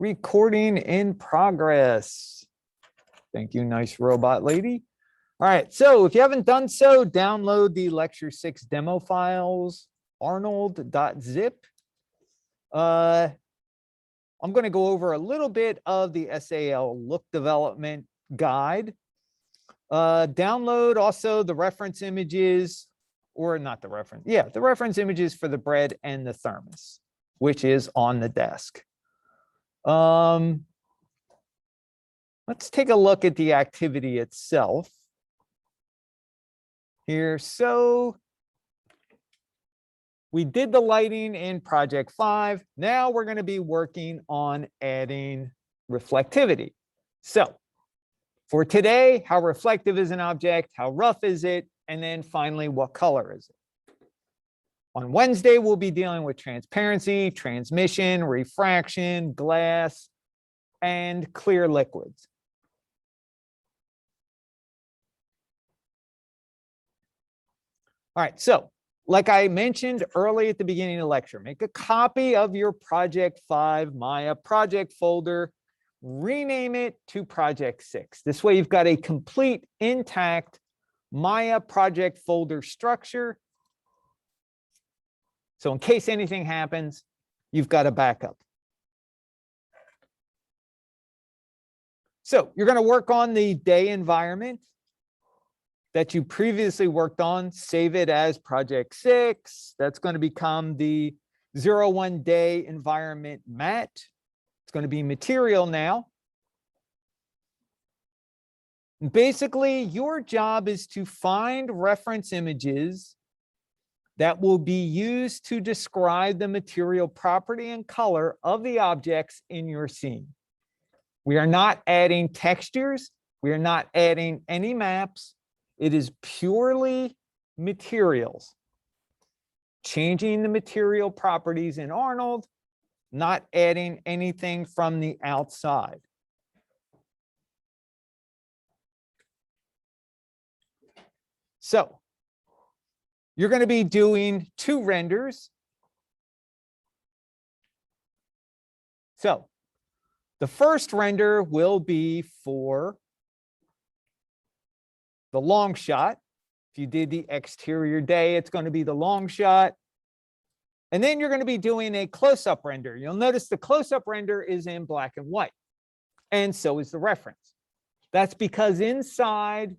Recording in progress. Thank you, nice robot lady. All right, so if you haven't done so, download the Lecture6 demo files, arnold.zip. I'm going to go over a little bit of the SAL look development guide. Download also the reference images, or not the reference, the reference images for the bread and the thermos, which is on the desk. Let's take a look at the activity itself here. So we did the lighting in project 5. Now we're going to be working on adding reflectivity. So for today, how reflective is an object? How rough is it? And then finally, what color is it? On Wednesday, we'll be dealing with transparency, transmission, refraction, glass, and clear liquids. All right, so like I mentioned early at the beginning of the lecture, make a copy of your Project 5 Maya project folder, rename it to Project 6. This way you've got a complete, intact Maya project folder structure. So in case anything happens, you've got a backup. So you're going to work on the day environment that you previously worked on. Save it as Project 6. That's going to become the 01 day environment mat. It's going to be material now. Basically, your job is to find reference images that will be used to describe the material property and color of the objects in your scene. We are not adding textures. We are not adding any maps. It is purely materials. Changing the material properties in Arnold, not adding anything from the outside. So you're going to be doing 2 renders. So the first render will be for the long shot. If you did the exterior day, it's going to be the long shot. And then you're going to be doing a close-up render. You'll notice the close-up render is in black and white. And so is the reference. That's because inside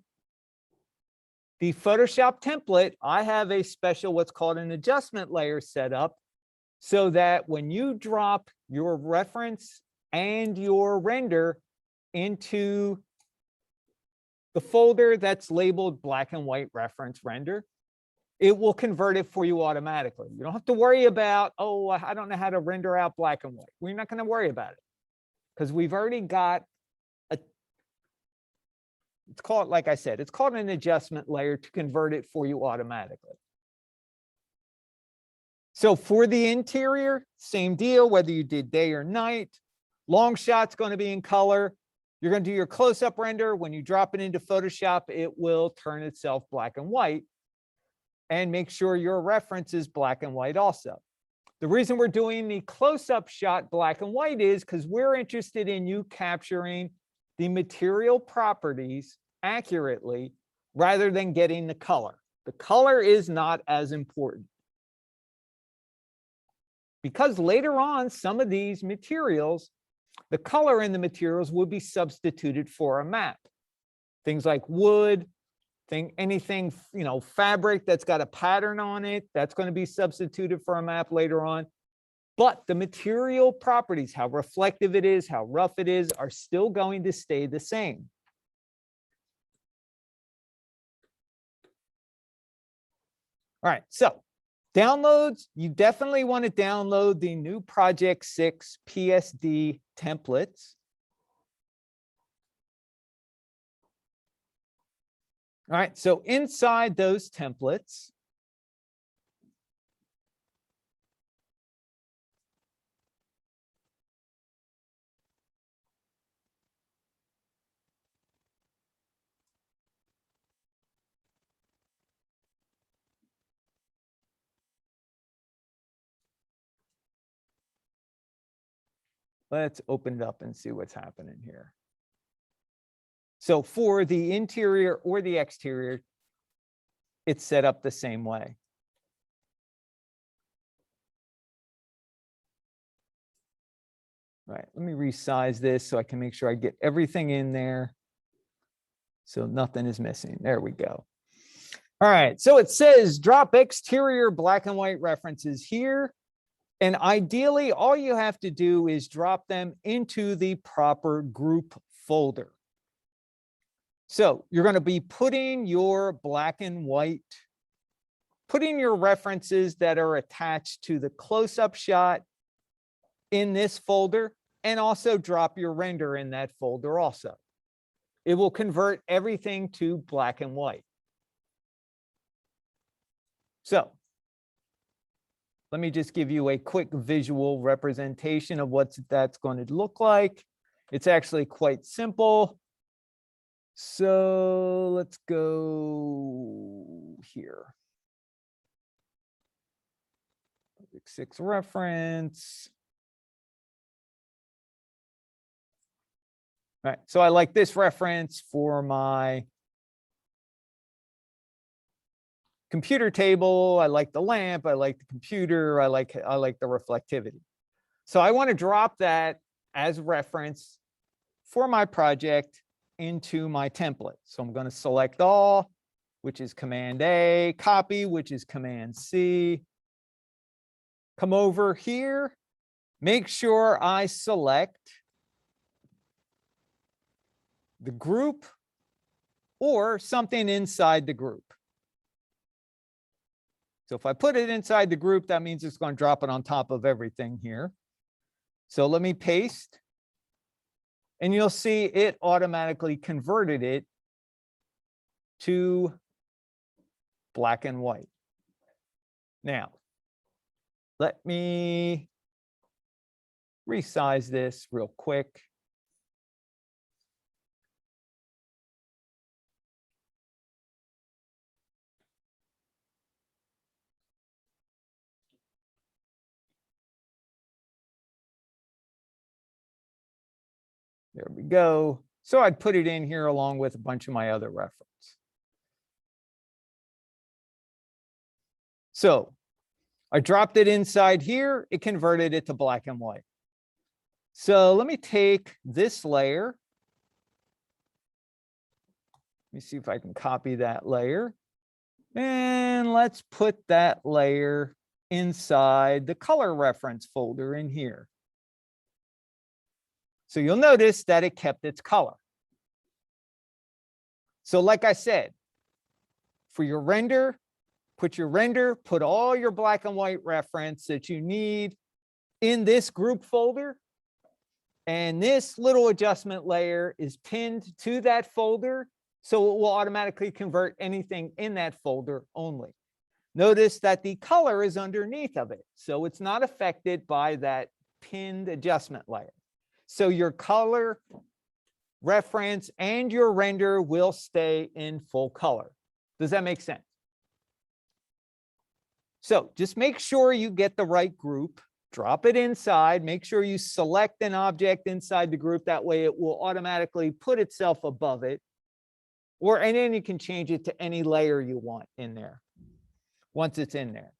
the Photoshop template, I have a special what's called an adjustment layer set up so that when you drop your reference and your render into the folder that's labeled black and white reference render, it will convert it for you automatically. You don't have to worry about, oh, I don't know how to render out black and white. We're not going to worry about it because we've already got it's called, like I said, it's called an adjustment layer to convert it for you automatically. So for the interior, same deal, whether you did day or night. Long shot's going to be in color. You're going to do your close-up render. When you drop it into Photoshop, it will turn itself black and white. And make sure your reference is black and white also. The reason we're doing the close-up shot black and white is because we're interested in you capturing the material properties accurately rather than getting the color. The color is not as important. Because later on, some of these materials, the color in the materials will be substituted for a map. Things like wood, anything, fabric that's got a pattern on it, that's going to be substituted for a map later on. But the material properties, how reflective it is, how rough it is, are still going to stay the same. All right, so downloads, you definitely want to download the new Project 6 PSD templates. All right, so inside those templates, Let's open it up and see what's happening here. So for the interior or the exterior, it's set up the same way. All right, let me resize this so I can make sure I get everything in there. So nothing is missing. There we go. All right, so it says drop exterior black and white references here. And ideally, all you have to do is drop them into the proper group folder. So you're going to be putting your black and white, putting your references that are attached to the close-up shot in this folder, and also drop your render in that folder also. It will convert everything to black and white. So let me just give you a quick visual representation of what that's going to look like. It's actually quite simple. So let's go here. Lecture6 reference. All right, so I like this reference for my computer table. I like the lamp. I like the computer. I like the reflectivity. So I want to drop that as reference for my project into my template. So I'm going to select all, which is Command A, copy, which is Command C. Come over here, make sure I select the group or something inside the group. So if I put it inside the group, that means it's going to drop it on top of everything here. So let me paste. And you'll see it automatically converted it to black and white. Now, let me resize this real quick. There we go. So I'd put it in here along with a bunch of my other reference. So I dropped it inside here. It converted it to black and white. So let me take this layer. Let me see if I can copy that layer. And let's put that layer inside the color reference folder in here. So you'll notice that it kept its color. So like I said, for your render, put all your black and white reference that you need in this group folder. And this little adjustment layer is pinned to that folder, so it will automatically convert anything in that folder only. Notice that the color is underneath of it, so it's not affected by that pinned adjustment layer. So your color reference and your render will stay in full color. Does that make sense? So just make sure you get the right group, drop it inside, make sure you select an object inside the group. That way it will automatically put itself above it. And then you can change it to any layer you want in there once it's in there.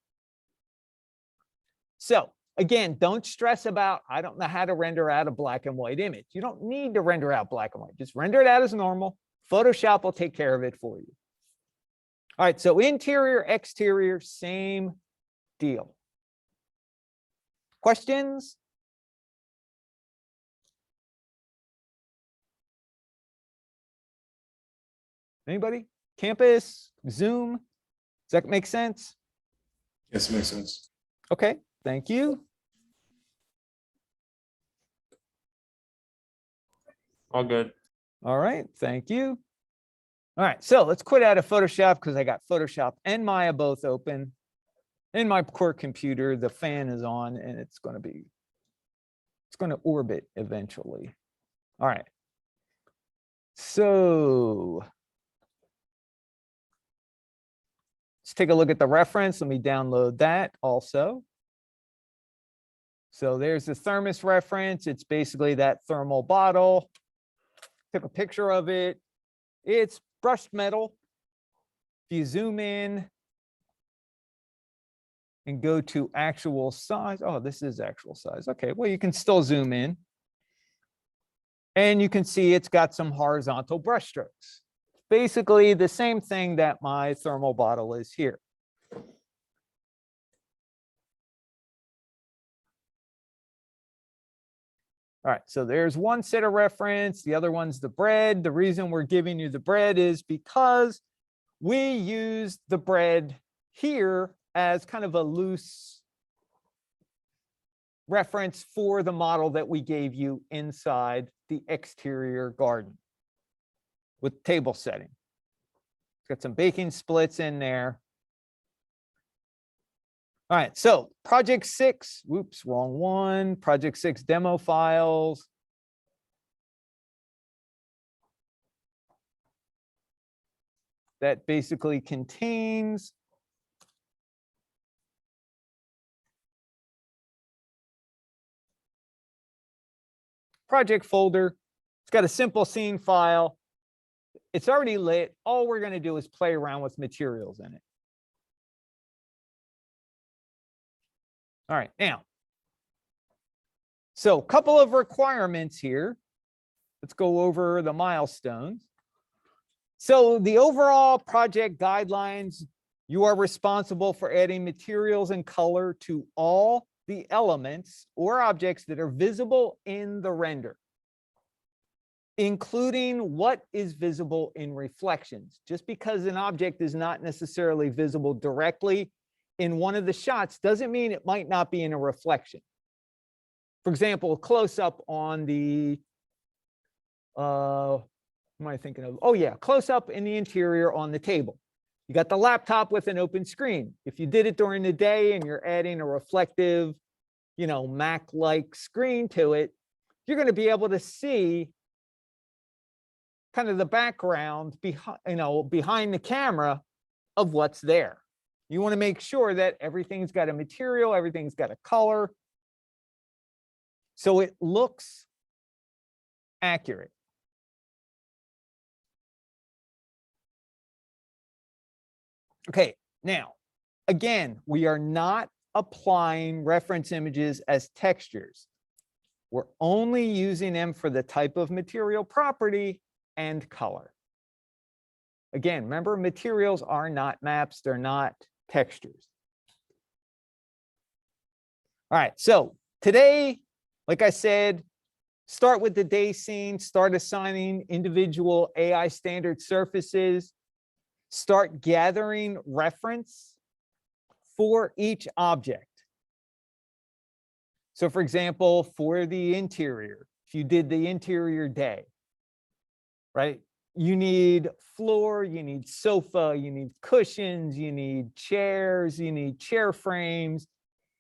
So again, don't stress about, I don't know how to render out a black and white image. You don't need to render out black and white. Just render it out as normal. Photoshop will take care of it for you. All right, so interior, exterior, same deal. Questions? Anybody? Campus, Zoom? Does that make sense? Yes, makes sense. Okay, thank you. All good. All right, thank you. All right, so let's quit out of Photoshop because I got Photoshop and Maya both open. In my core computer, the fan is on and it's going to orbit eventually. All right. So let's take a look at the reference. Let me download that also. So there's the thermos reference. It's basically that thermal bottle. Took a picture of it. It's brushed metal. If you zoom in and go to actual size, oh, this is actual size. Okay, well, you can still zoom in. And you can see it's got some horizontal brush strokes. Basically the same thing that my thermal bottle is here. All right, so there's one set of reference. The other one's the bread. The reason we're giving you the bread is because we use the bread here as kind of a loose reference for the model that we gave you inside the exterior garden with table setting. It's got some baking splits in there. All right, so project 6, whoops, wrong one. Project 6 demo files. That basically contains project folder. It's got a simple scene file. It's already lit. All we're going to do is play around with materials in it. All right, now, so a couple of requirements here. Let's go over the milestones. So the overall project guidelines, you are responsible for adding materials and color to all the elements or objects that are visible in the render, including what is visible in reflections. Just because an object is not necessarily visible directly in one of the shots doesn't mean it might not be in a reflection. For example, a close-up on the, what am I thinking of? Oh yeah, close-up in the interior on the table. You got the laptop with an open screen. If you did it during the day and you're adding a reflective, you know, Mac-like screen to it, you're going to be able to see kind of the background behind, you know, behind the camera of what's there. You want to make sure that everything's got a material, everything's got a color, so it looks accurate. Okay, now, again, we are not applying reference images as textures. We're only using them for the type of material property and color. Again, remember, materials are not maps, they're not textures. All right, so today, like I said, start with the day scene, start assigning individual AI standard surfaces, start gathering reference for each object. So for example, for the interior, if you did the interior day, right? You need floor, you need sofa, you need cushions, you need chairs, you need chair frames,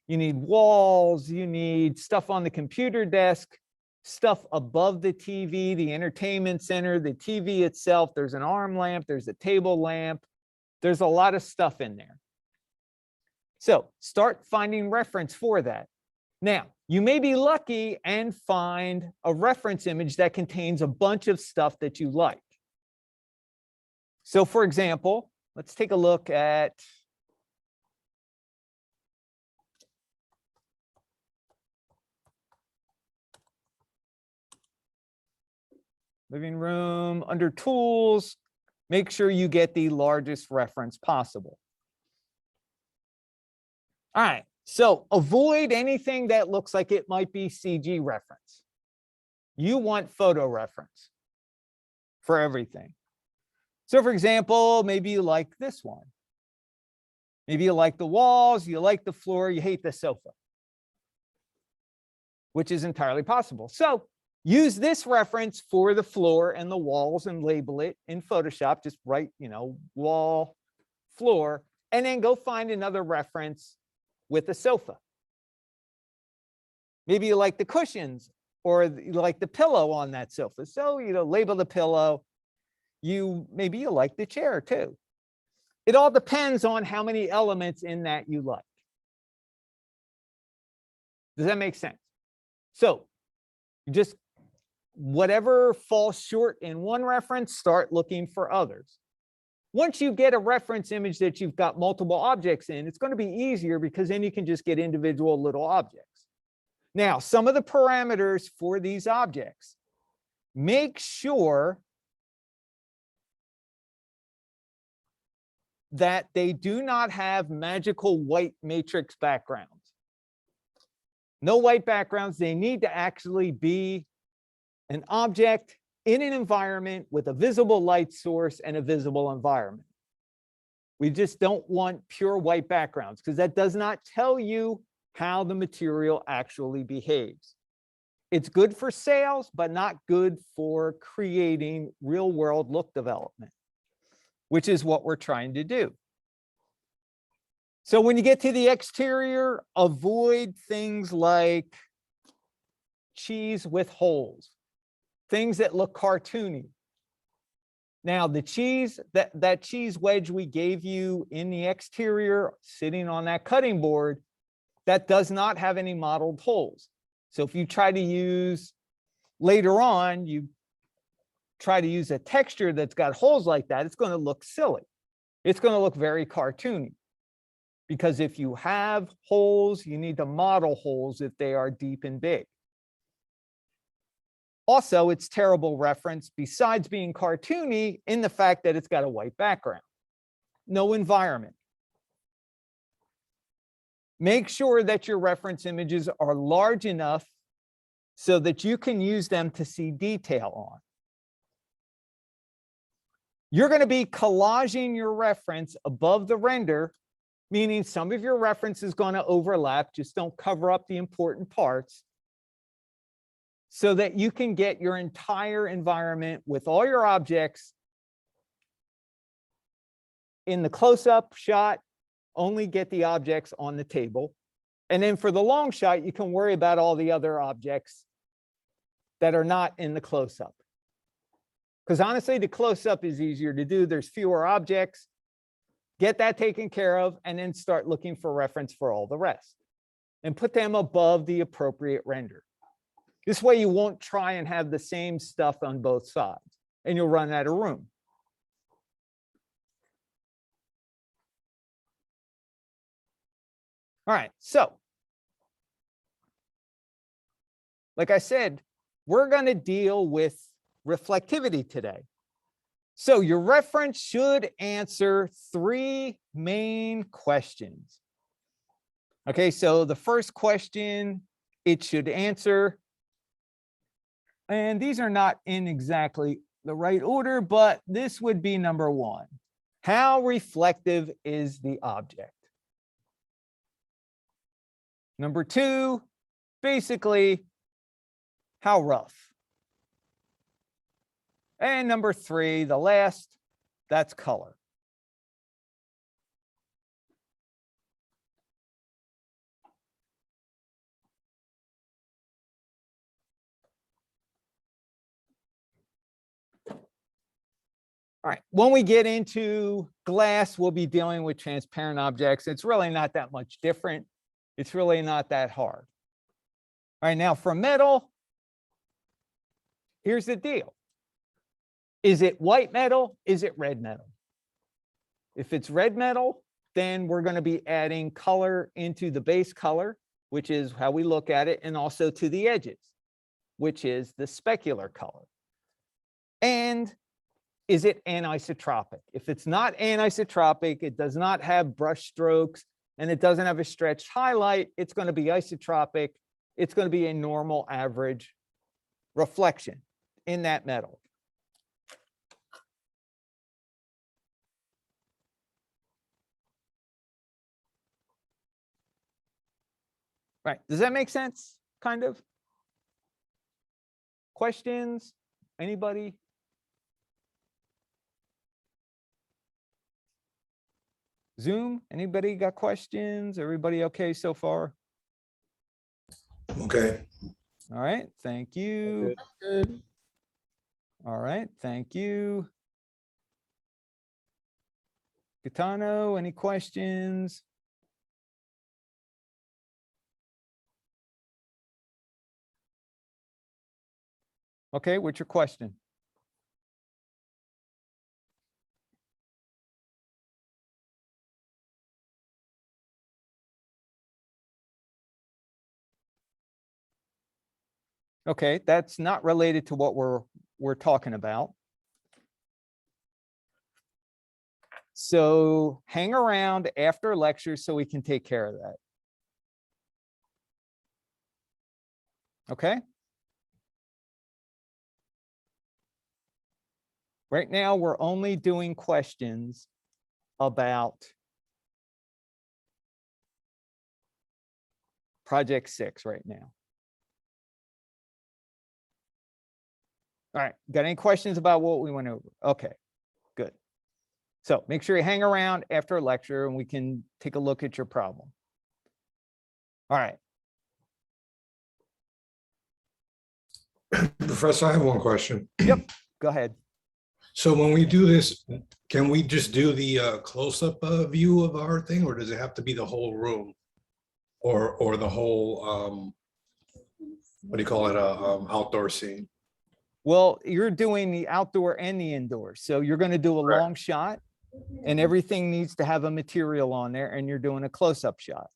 you need walls, you need stuff on the computer desk, stuff above the TV, the entertainment center, the TV itself. There's an arm lamp, there's a table lamp. There's a lot of stuff in there. So start finding reference for that. Now, you may be lucky and find a reference image that contains a bunch of stuff that you like. So for example, let's take a look at living room, under tools, make sure you get the largest reference possible. All right, so avoid anything that looks like it might be CG reference. You want photo reference for everything. So for example, maybe you like this one. Maybe you like the walls, you like the floor, you hate the sofa, which is entirely possible. So use this reference for the floor and the walls and label it in Photoshop. Just write, you know, wall, floor, and then go find another reference with a sofa. Maybe you like the cushions or you like the pillow on that sofa. So, you know, label the pillow. Maybe you like the chair too. It all depends on how many elements in that you like. Does that make sense? So you just, whatever falls short in one reference, start looking for others. Once you get a reference image that you've got multiple objects in, it's going to be easier because then you can just get individual little objects. Now, some of the parameters for these objects, make sure that they do not have magical white matrix backgrounds. No white backgrounds. They need to actually be an object in an environment with a visible light source and a visible environment. We just don't want pure white backgrounds because that does not tell you how the material actually behaves. It's good for sales, but not good for creating real world look development, which is what we're trying to do. So when you get to the exterior, avoid things like cheese with holes, things that look cartoony. Now, the cheese, that cheese wedge we gave you in the exterior, sitting on that cutting board, that does not have any modeled holes. So if you try to use, later on, you try to use a texture that's got holes like that, it's going to look silly. It's going to look very cartoony. Because if you have holes, you need to model holes if they are deep and big. Also, it's terrible reference, besides being cartoony, in the fact that it's got a white background. No environment. Make sure that your reference images are large enough so that you can use them to see detail on. You're going to be collaging your reference above the render, meaning some of your reference is going to overlap. Just don't cover up the important parts so that you can get your entire environment with all your objects in the close-up shot. Only get the objects on the table. And then for the long shot, you can worry about all the other objects that are not in the close-up. Because honestly, the close-up is easier to do. There's fewer objects. Get that taken care of, and then start looking for reference for all the rest. And put them above the appropriate render. This way you won't try and have the same stuff on both sides, and you'll run out of room. All right, so like I said, we're going to deal with reflectivity today. So your reference should answer 3 main questions. Okay, so the first question it should answer, and these are not in exactly the right order, but this would be number 1. How reflective is the object? Number 2, basically, how rough? And number 3, the last, that's color. All right, when we get into glass, we'll be dealing with transparent objects. It's really not that much different. It's really not that hard. All right, now for metal, here's the deal. Is it white metal? Is it red metal? If it's red metal, then we're going to be adding color into the base color, which is how we look at it, and also to the edges, which is the specular color. And is it anisotropic? If it's not anisotropic, it does not have brush strokes, and it doesn't have a stretched highlight, it's going to be isotropic. It's going to be a normal average reflection in that metal. Right. Does that make sense? Kind of? Questions? Anybody? Zoom? Anybody got questions? Everybody okay so far? Okay. All right. Thank you. Good. All right. Thank you. Gaetano, any questions? Okay, what's your question? Okay, that's not related to what we're talking about. So hang around after lecture so we can take care of that. Okay? Right now, we're only doing questions about Project 6 right now. All right, got any questions about what we went over? Okay, good. So make sure you hang around after lecture and we can take a look at your problem. All right. Professor, I have one question. Yep, go ahead. So when we do this, can we just do the close-up view of our thing, or does it have to be the whole room? Or the whole, what do you call it, outdoor scene? Well, you're doing the outdoor and the indoor. So you're going to do a Correct. long shot and everything needs to have a material on there and you're doing a close-up shot.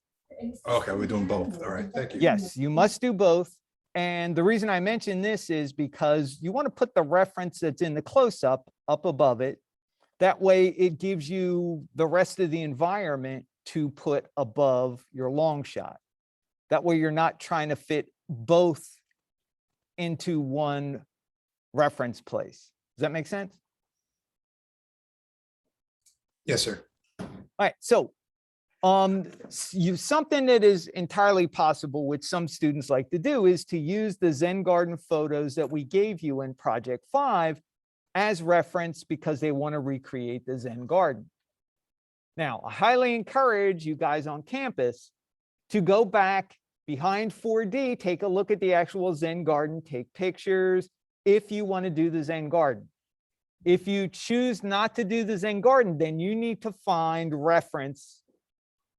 Okay, we're doing both. All right, thank you. Yes, you must do both. And the reason I mention this is because you want to put the reference that's in the close-up up above it. That way it gives you the rest of the environment to put above your long shot. That way you're not trying to fit both into one reference place. Does that make sense? Yes, sir. All right, so something that is entirely possible, which some students like to do, is to use the Zen garden photos that we gave you in Project 5 as reference because they want to recreate the Zen garden. Now, I highly encourage you guys on campus to go back behind 4D, take a look at the actual Zen garden, take pictures if you want to do the Zen garden. If you choose not to do the Zen garden, then you need to find reference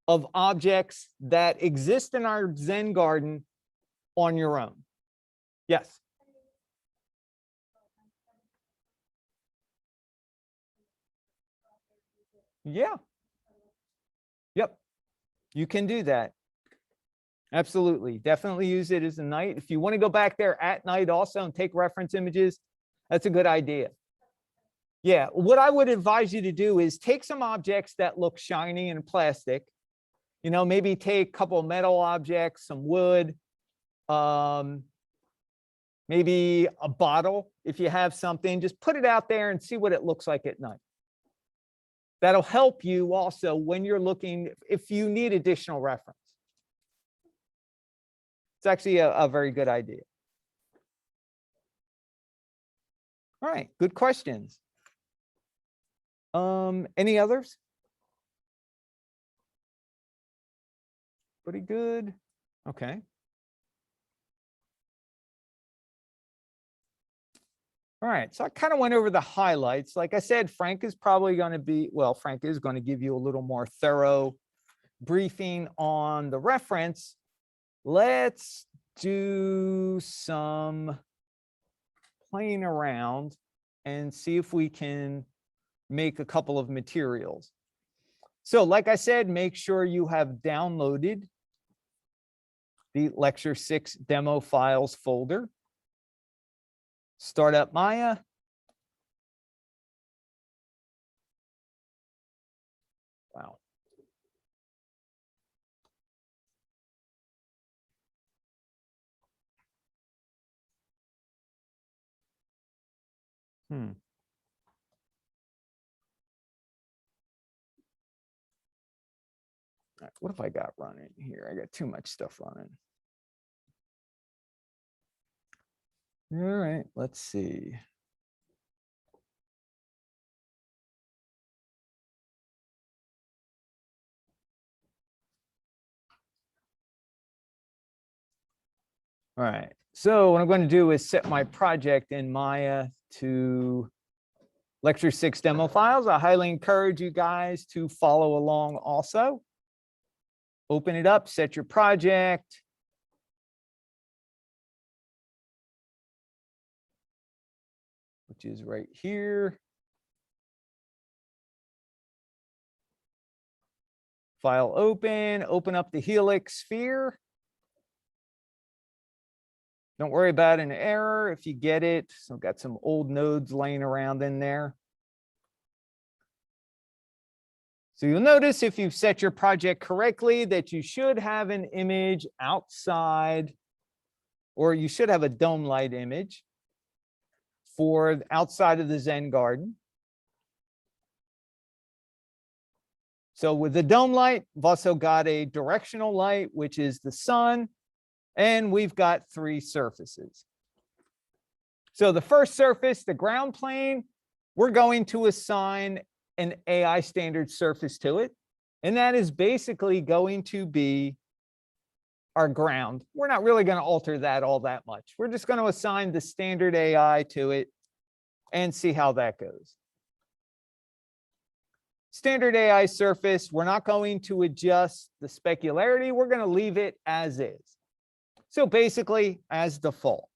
of objects that exist in our Zen garden on your own. Yes. Yeah. Yep. You can do that. Absolutely. Definitely use it as a night. If you want to go back there at night also and take reference images, that's a good idea. Yeah. What I would advise you to do is take some objects that look shiny and plastic. You know, maybe take a couple of metal objects, some wood, maybe a bottle. If you have something, just put it out there and see what it looks like at night. That'll help you also when you're looking, if you need additional reference. It's actually a very good idea. All right, good questions. Any others? Pretty good. Okay. All right, so I kind of went over the highlights. Like I said, Frank is probably going to be, well, Frank is going to give you a little more thorough briefing on the reference. Let's do some playing around and see if we can make a couple of materials. So like I said, make sure you have downloaded the Lecture 6 demo files folder. Start up Maya. Wow. What have I got running here? I got too much stuff running. All right, let's see. All right, so what I'm going to do is set my project in Maya to Lecture 6 demo files. I highly encourage you guys to follow along also. Open it up, set your project. which is right here. File open, open up the helix sphere. Don't worry about an error if you get it. So I've got some old nodes laying around in there. So you'll notice if you've set your project correctly that you should have an image outside, or you should have a dome light image for outside of the Zen garden. So with the dome light, we've also got a directional light, which is the sun, and we've got 3 surfaces. So the first surface, the ground plane, we're going to assign an AI standard surface to it, and that is basically going to be our ground. We're not really going to alter that all that much. We're just going to assign the standard AI to it and see how that goes. Standard AI surface, we're not going to adjust the specularity. We're going to leave it as is. So basically as default.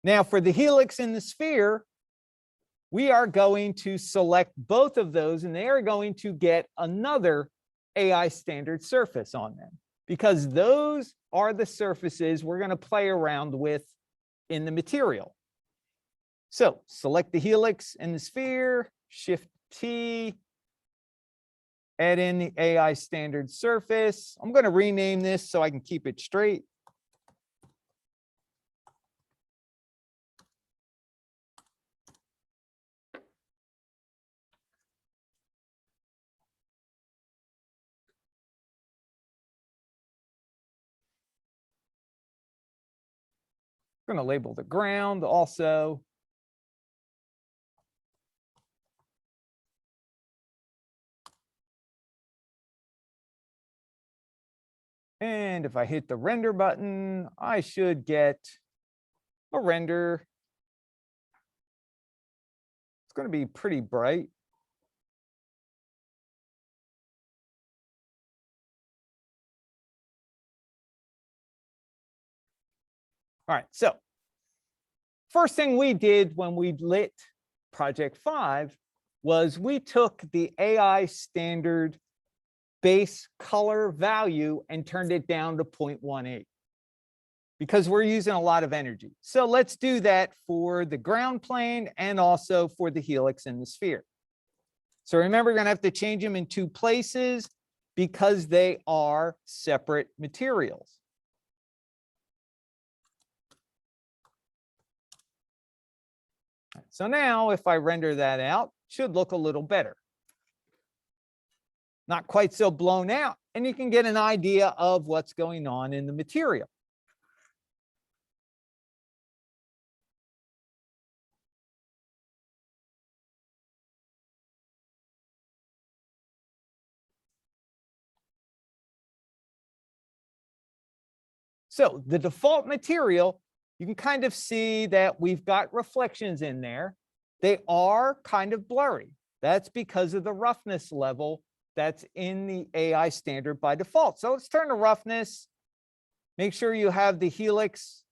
Now for the helix and the sphere, we are going to select both of those and they are going to get another AI standard surface on them because those are the surfaces we're going to play around with in the material. So select the helix and the sphere, Shift T, add in the AI standard surface. I'm going to rename this so I can keep it straight. I'm going to label the ground also. And if I hit the render button, I should get a render. It's going to be pretty bright. All right, so first thing we did when we lit Project 5 was we took the AI standard base color value and turned it down to 0.18 because we're using a lot of energy. So let's do that for the ground plane and also for the helix and the sphere. So remember, we're going to have to change them in 2 places because they are separate materials. So now if I render that out, it should look a little better. Not quite so blown out, and you can get an idea of what's going on in the material. So the default material, you can kind of see that we've got reflections in there. They are kind of blurry. That's because of the roughness level that's in the AI standard by default. So let's turn the roughness. Make sure you have the helix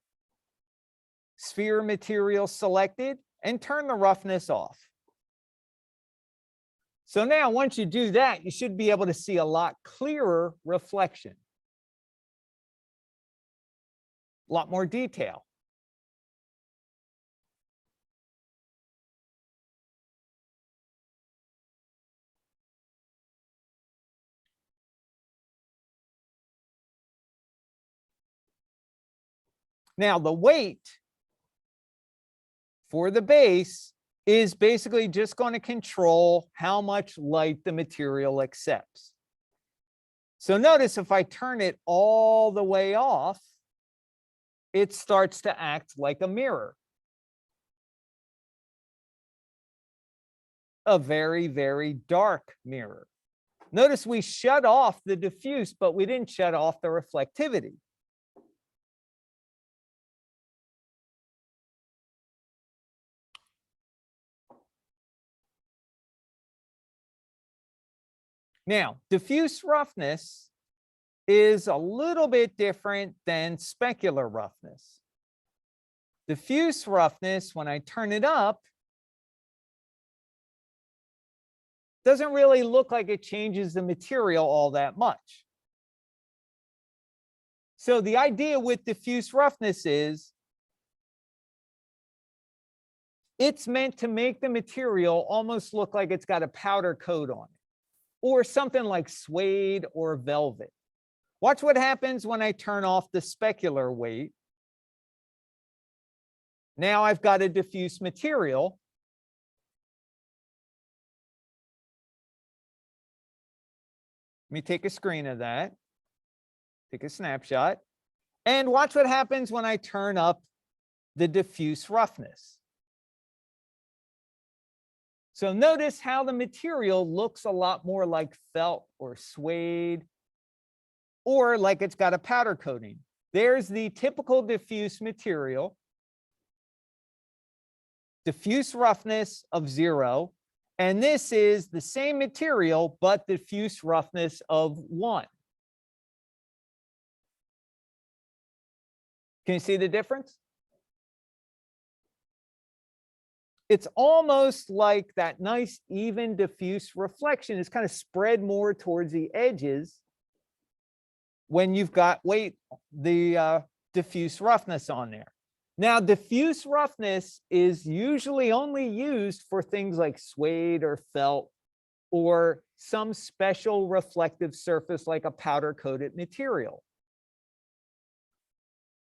sphere material selected and turn the roughness off. So now once you do that, you should be able to see a lot clearer reflection. A lot more detail. Now the weight for the base is basically just going to control how much light the material accepts. So notice if I turn it all the way off, it starts to act like a mirror. A very, very dark mirror. Notice we shut off the diffuse, but we didn't shut off the reflectivity. Now, diffuse roughness is a little bit different than specular roughness. Diffuse roughness, when I turn it up, doesn't really look like it changes the material all that much. So the idea with diffuse roughness is it's meant to make the material almost look like it's got a powder coat on it, or something like suede or velvet. Watch what happens when I turn off the specular weight. Now I've got a diffuse material. Let me take a screen of that. Take a snapshot. And watch what happens when I turn up the diffuse roughness. So notice how the material looks a lot more like felt or suede, or like it's got a powder coating. There's the typical diffuse material. Diffuse roughness of 0. And this is the same material, but diffuse roughness of 1. Can you see the difference? It's almost like that nice, even diffuse reflection is kind of spread more towards the edges when you've got the diffuse roughness on there. Now, diffuse roughness is usually only used for things like suede or felt or some special reflective surface like a powder-coated material.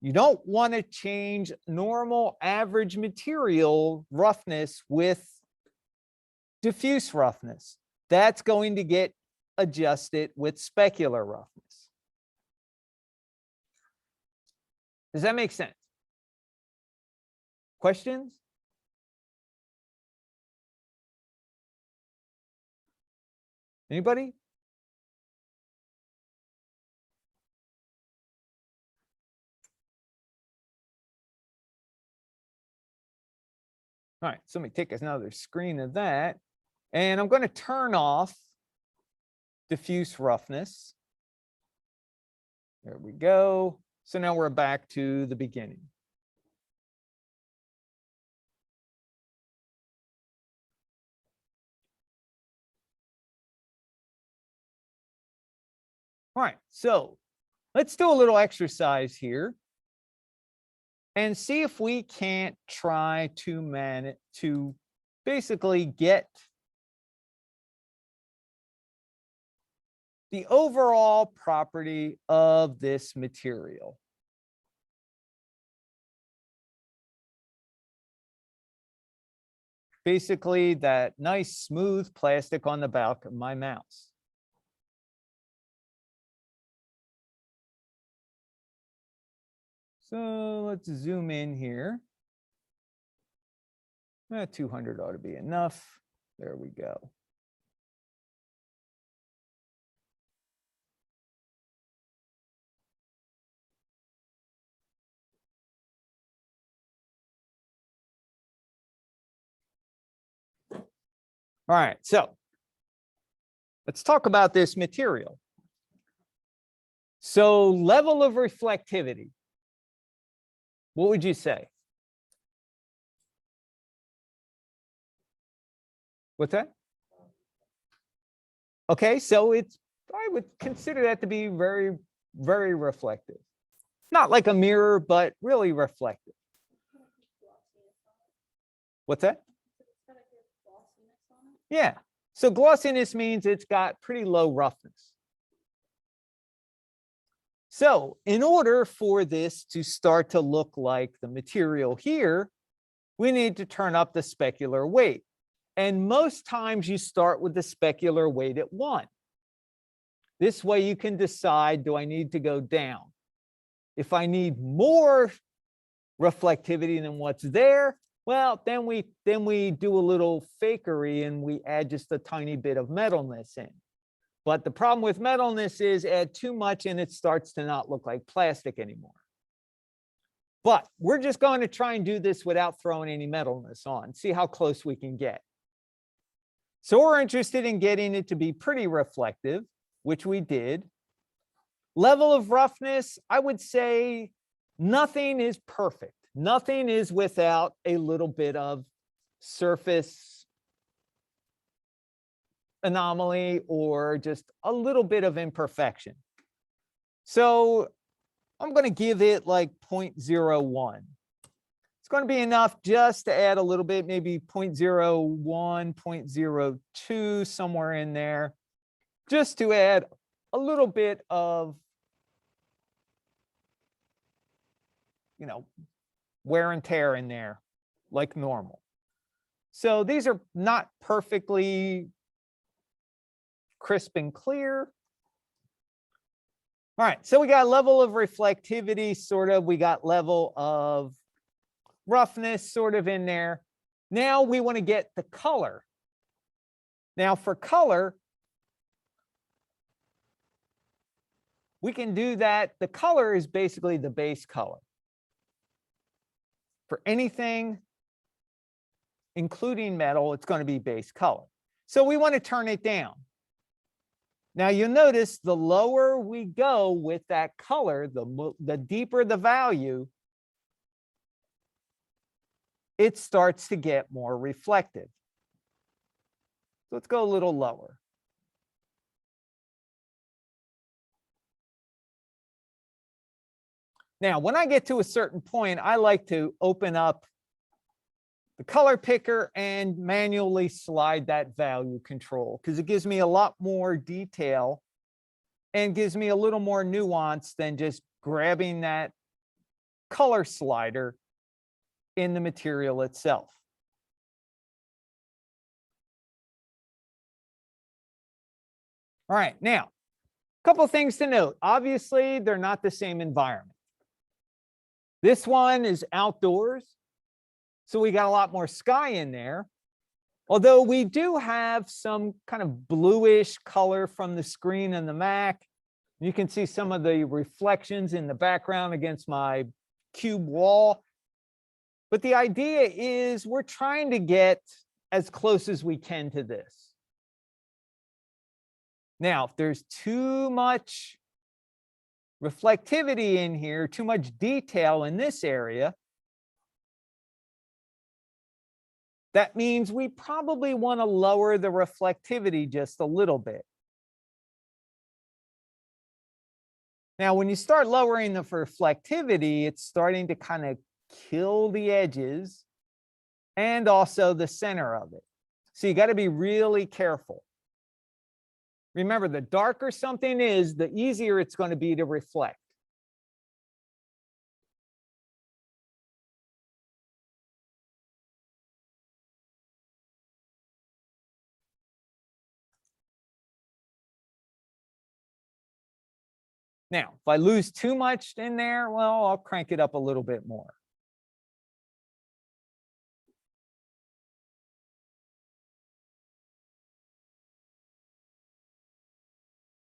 You don't want to change normal average material roughness with diffuse roughness. That's going to get adjusted with specular roughness. Does that make sense? Questions? Anybody? All right, so let me take another screen of that. And I'm going to turn off diffuse roughness. There we go. So now we're back to the beginning. All right, so let's do a little exercise here and see if we can't try to basically get the overall property of this material. Basically, that nice smooth plastic on the back of my mouse. So let's zoom in here. 200 ought to be enough. There we go. All right, so let's talk about this material. So level of reflectivity, what would you say? What's that? Okay, so I would consider that to be very, very reflective. Not like a mirror, but really reflective. What's that? Yeah, so glossiness means it's got pretty low roughness. So in order for this to start to look like the material here, we need to turn up the specular weight. And most times you start with the specular weight at 1. This way you can decide, do I need to go down? If I need more reflectivity than what's there, well, then we do a little fakery and we add just a tiny bit of metalness in. But the problem with metalness is add too much and it starts to not look like plastic anymore. But we're just going to try and do this without throwing any metalness on, see how close we can get. So we're interested in getting it to be pretty reflective, which we did. Level of roughness, I would say nothing is perfect. Nothing is without a little bit of surface anomaly or just a little bit of imperfection. So I'm going to give it like 0.01. It's going to be enough just to add a little bit, maybe 0.01, 0.02, somewhere in there, just to add a little bit of, wear and tear in there, like normal. So these are not perfectly crisp and clear. All right, so we got level of reflectivity, sort of. We got level of roughness, sort of, in there. Now we want to get the color. Now for color, we can do that. The color is basically the base color. For anything, including metal, it's going to be base color. So we want to turn it down. Now you'll notice the lower we go with that color, the deeper the value, it starts to get more reflective. So let's go a little lower. Now, when I get to a certain point, I like to open up the color picker and manually slide that value control, because it gives me a lot more detail and gives me a little more nuance than just grabbing that color slider in the material itself. All right, now, a couple of things to note. Obviously, they're not the same environment. This one is outdoors, so we got a lot more sky in there. Although we do have some kind of bluish color from the screen and the Mac. You can see some of the reflections in the background against my cube wall. But the idea is we're trying to get as close as we can to this. Now, if there's too much reflectivity in here, too much detail in this area, that means we probably want to lower the reflectivity just a little bit. Now, when you start lowering the reflectivity, it's starting to kind of kill the edges and also the center of it. So you got to be really careful. Remember, the darker something is, the easier it's going to be to reflect. Now, if I lose too much in there, well, I'll crank it up a little bit more.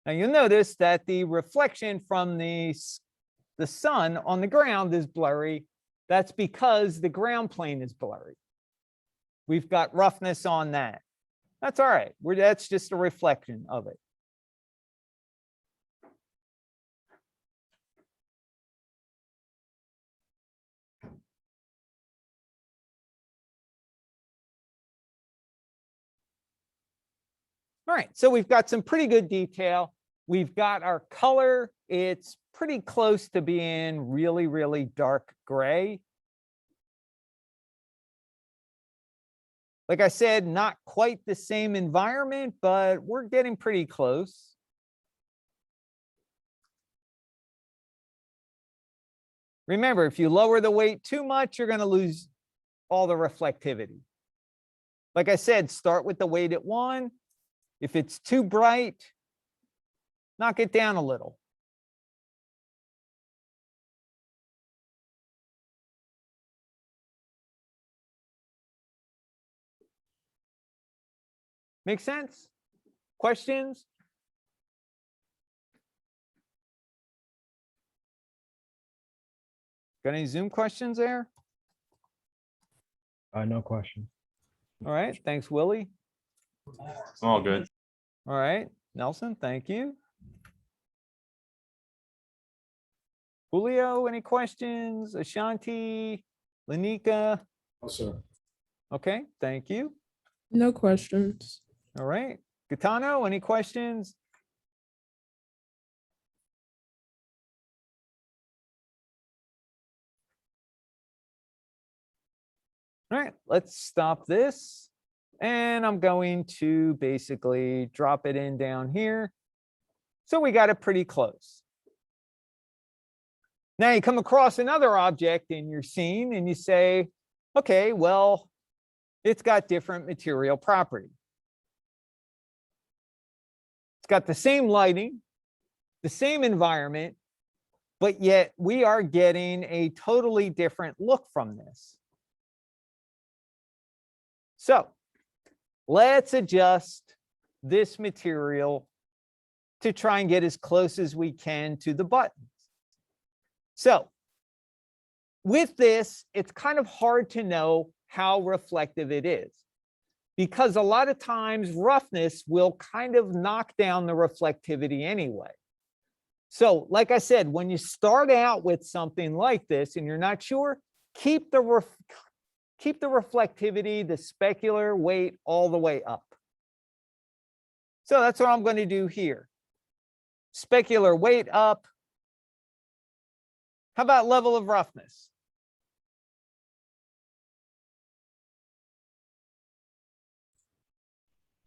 Now you'll notice that the reflection from the sun on the ground is blurry. That's because the ground plane is blurry. We've got roughness on that. That's all right. That's just a reflection of it. All right, so we've got some pretty good detail. We've got our color. It's pretty close to being really, really dark gray. Like I said, not quite the same environment, but we're getting pretty close. Remember, if you lower the weight too much, you're going to lose all the reflectivity. Like I said, start with the weight at 1. If it's too bright, knock it down a little. Make sense? Questions? Got any Zoom questions there? No question. All right. Thanks, Willie. All good. All right. Nelson, thank you. Julio, any questions? Ashanti, Lanika? Oh, sir. Okay, thank you. No questions. All right. Gaetano, any questions? All right, let's stop this. And I'm going to basically drop it in down here. So we got it pretty close. Now you come across another object in your scene and you say, okay, well, it's got different material property. It's got the same lighting, the same environment, but yet we are getting a totally different look from this. So let's adjust this material to try and get as close as we can to the buttons. So with this, it's kind of hard to know how reflective it is, because a lot of times roughness will kind of knock down the reflectivity anyway. So like I said, when you start out with something like this and you're not sure, keep the reflectivity, the specular weight all the way up. So that's what I'm going to do here. Specular weight up. How about level of roughness?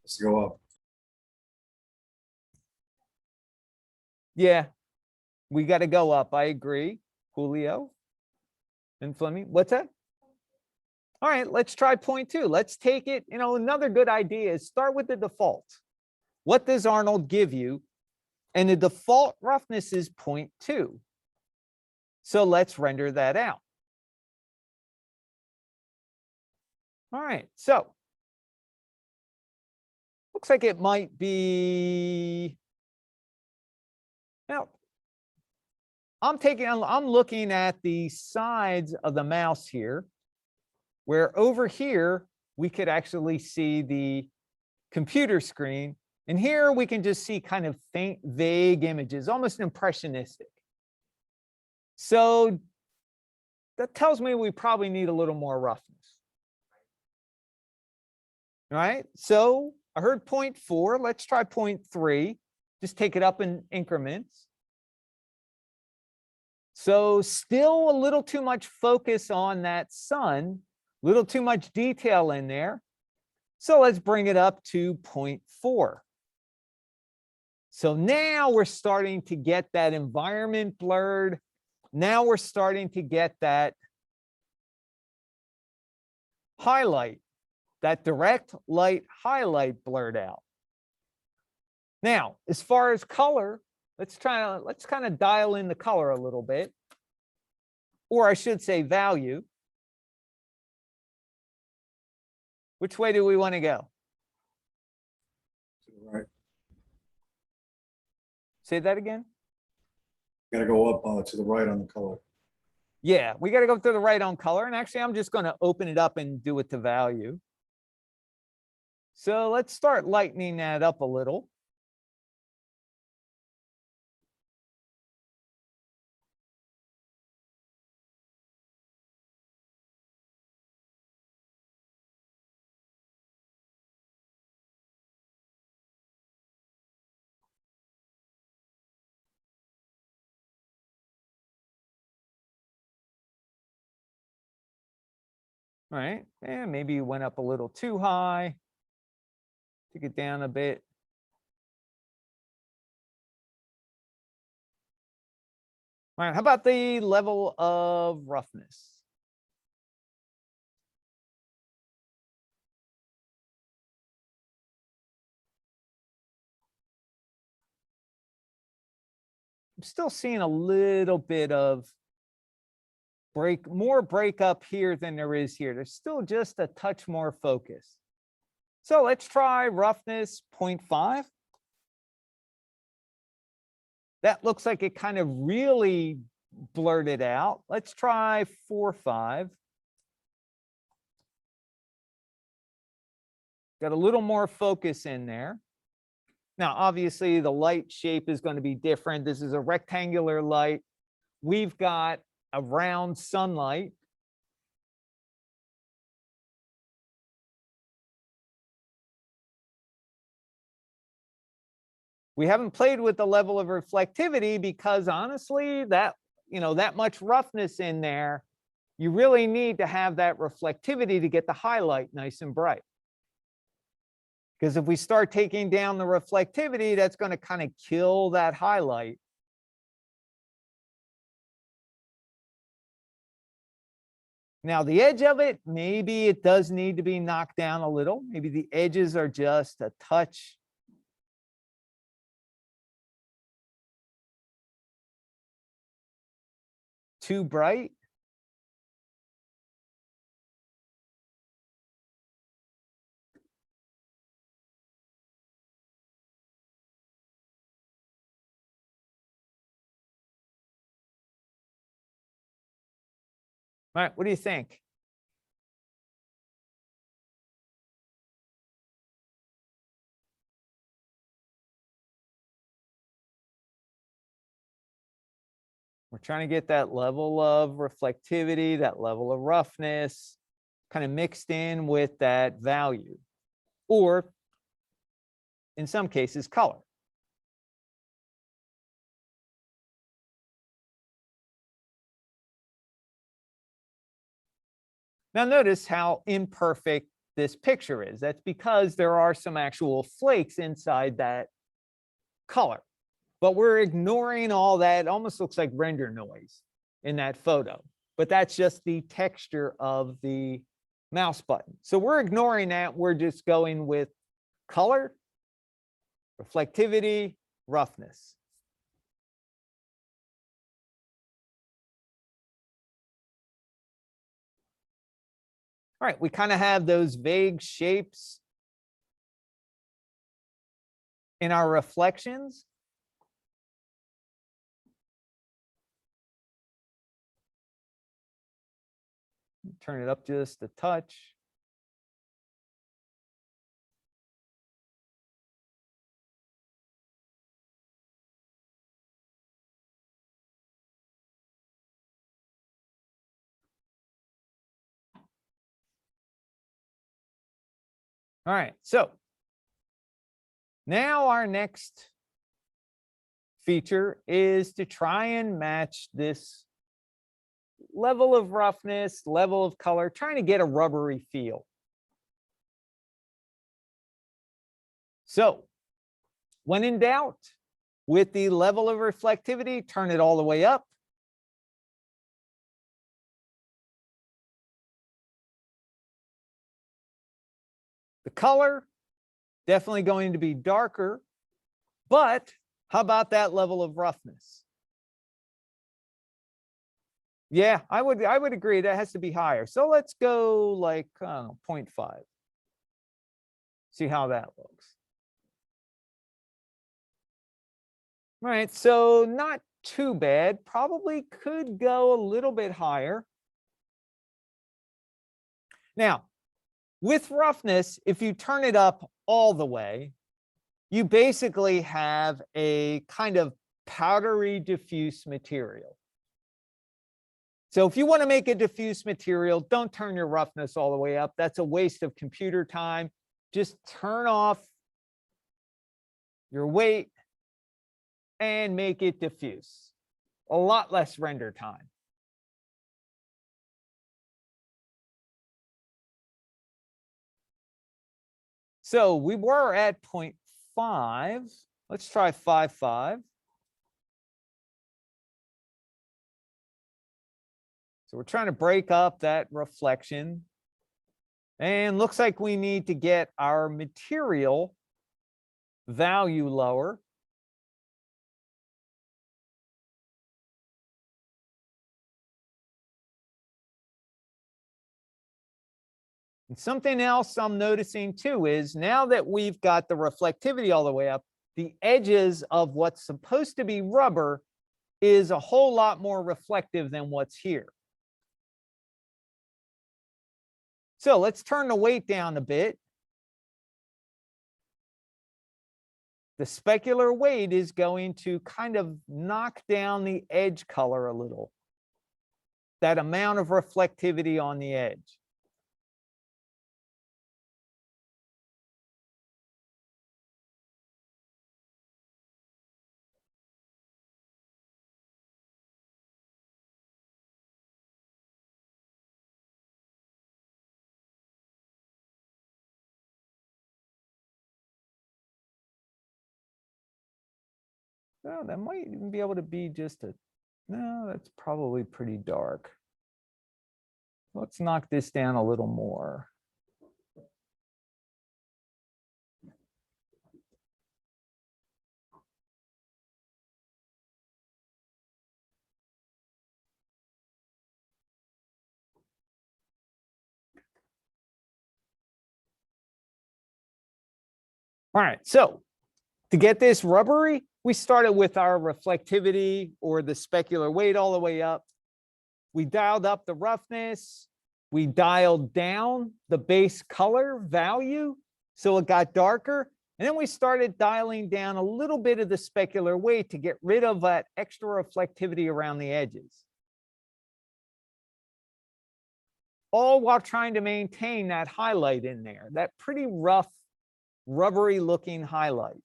Let's go up. Yeah, we got to go up. I agree. Julio and Fleming. What's that? All right, let's try 0.2. Let's take it. You know, another good idea is start with the default. What does Arnold give you? And the default roughness is 0.2. So let's render that out. All right, so looks like it might be. Now, I'm looking at the sides of the mouse here, where over here we could actually see the computer screen. And here we can just see kind of faint, vague images, almost impressionistic. So that tells me we probably need a little more roughness. All right, so I heard 0.4. Let's try 0.3. Just take it up in increments. So still a little too much focus on that sun, a little too much detail in there. So let's bring it up to 0.4. So now we're starting to get that environment blurred. Now we're starting to get that highlight, that direct light highlight blurred out. Now, as far as color, let's kind of dial in the color a little bit, or I should say value. Which way do we want to go? To the right. Say that again. Got to go up to the right on the color. Yeah, we got to go to the right on color. And actually, I'm just going to open it up and do it to value. So let's start lightening that up a little. All right, and maybe you went up a little too high. Take it down a bit. All right, how about the level of roughness? I'm still seeing a little bit of more break up here than there is here. There's still just a touch more focus. So let's try roughness 0.5. That looks like it kind of really blurred it out. Let's try 4.5. Got a little more focus in there. Now, obviously, the light shape is going to be different. This is a rectangular light. we've got around sunlight. We haven't played with the level of reflectivity because honestly, that, that much roughness in there, you really need to have that reflectivity to get the highlight nice and bright. Because if we start taking down the reflectivity, that's going to kind of kill that highlight. Now, the edge of it, maybe it does need to be knocked down a little. Maybe the edges are just a touch too bright. All right, what do you think? We're trying to get that level of reflectivity, that level of roughness, kind of mixed in with that value, or in some cases, color. Now notice how imperfect this picture is. That's because there are some actual flakes inside that color. But we're ignoring all that. It almost looks like render noise in that photo. But that's just the texture of the mouse button. So we're ignoring that. We're just going with color, reflectivity, roughness. All right, we kind of have those vague shapes in our reflections. Turn it up just a touch. All right, so now our next feature is to try and match this level of roughness, level of color, trying to get a rubbery feel. So when in doubt, with the level of reflectivity, turn it all the way up. The color, definitely going to be darker, but how about that level of roughness? Yeah, I would agree that has to be higher. So let's go like, I don't know, 0.5. See how that looks. All right, so not too bad. Probably could go a little bit higher. Now, with roughness, if you turn it up all the way, you basically have a kind of powdery diffuse material. So if you want to make a diffuse material, don't turn your roughness all the way up. That's a waste of computer time. Just turn off your weight and make it diffuse. A lot less render time. So we were at 0.5. Let's try 5.5. So we're trying to break up that reflection. And looks like we need to get our material value lower. And something else I'm noticing too is now that we've got the reflectivity all the way up, the edges of what's supposed to be rubber is a whole lot more reflective than what's here. So let's turn the weight down a bit. the specular weight is going to kind of knock down the edge color a little. That amount of reflectivity on the edge. No, that might even be able to be just a, no, that's probably pretty dark. Let's knock this down a little more. All right, so to get this rubbery, we started with our reflectivity or the specular weight all the way up. We dialed up the roughness. We dialed down the base color value, so it got darker. And then we started dialing down a little bit of the specular weight to get rid of that extra reflectivity around the edges. All while trying to maintain that highlight in there, that pretty rough, rubbery looking highlight.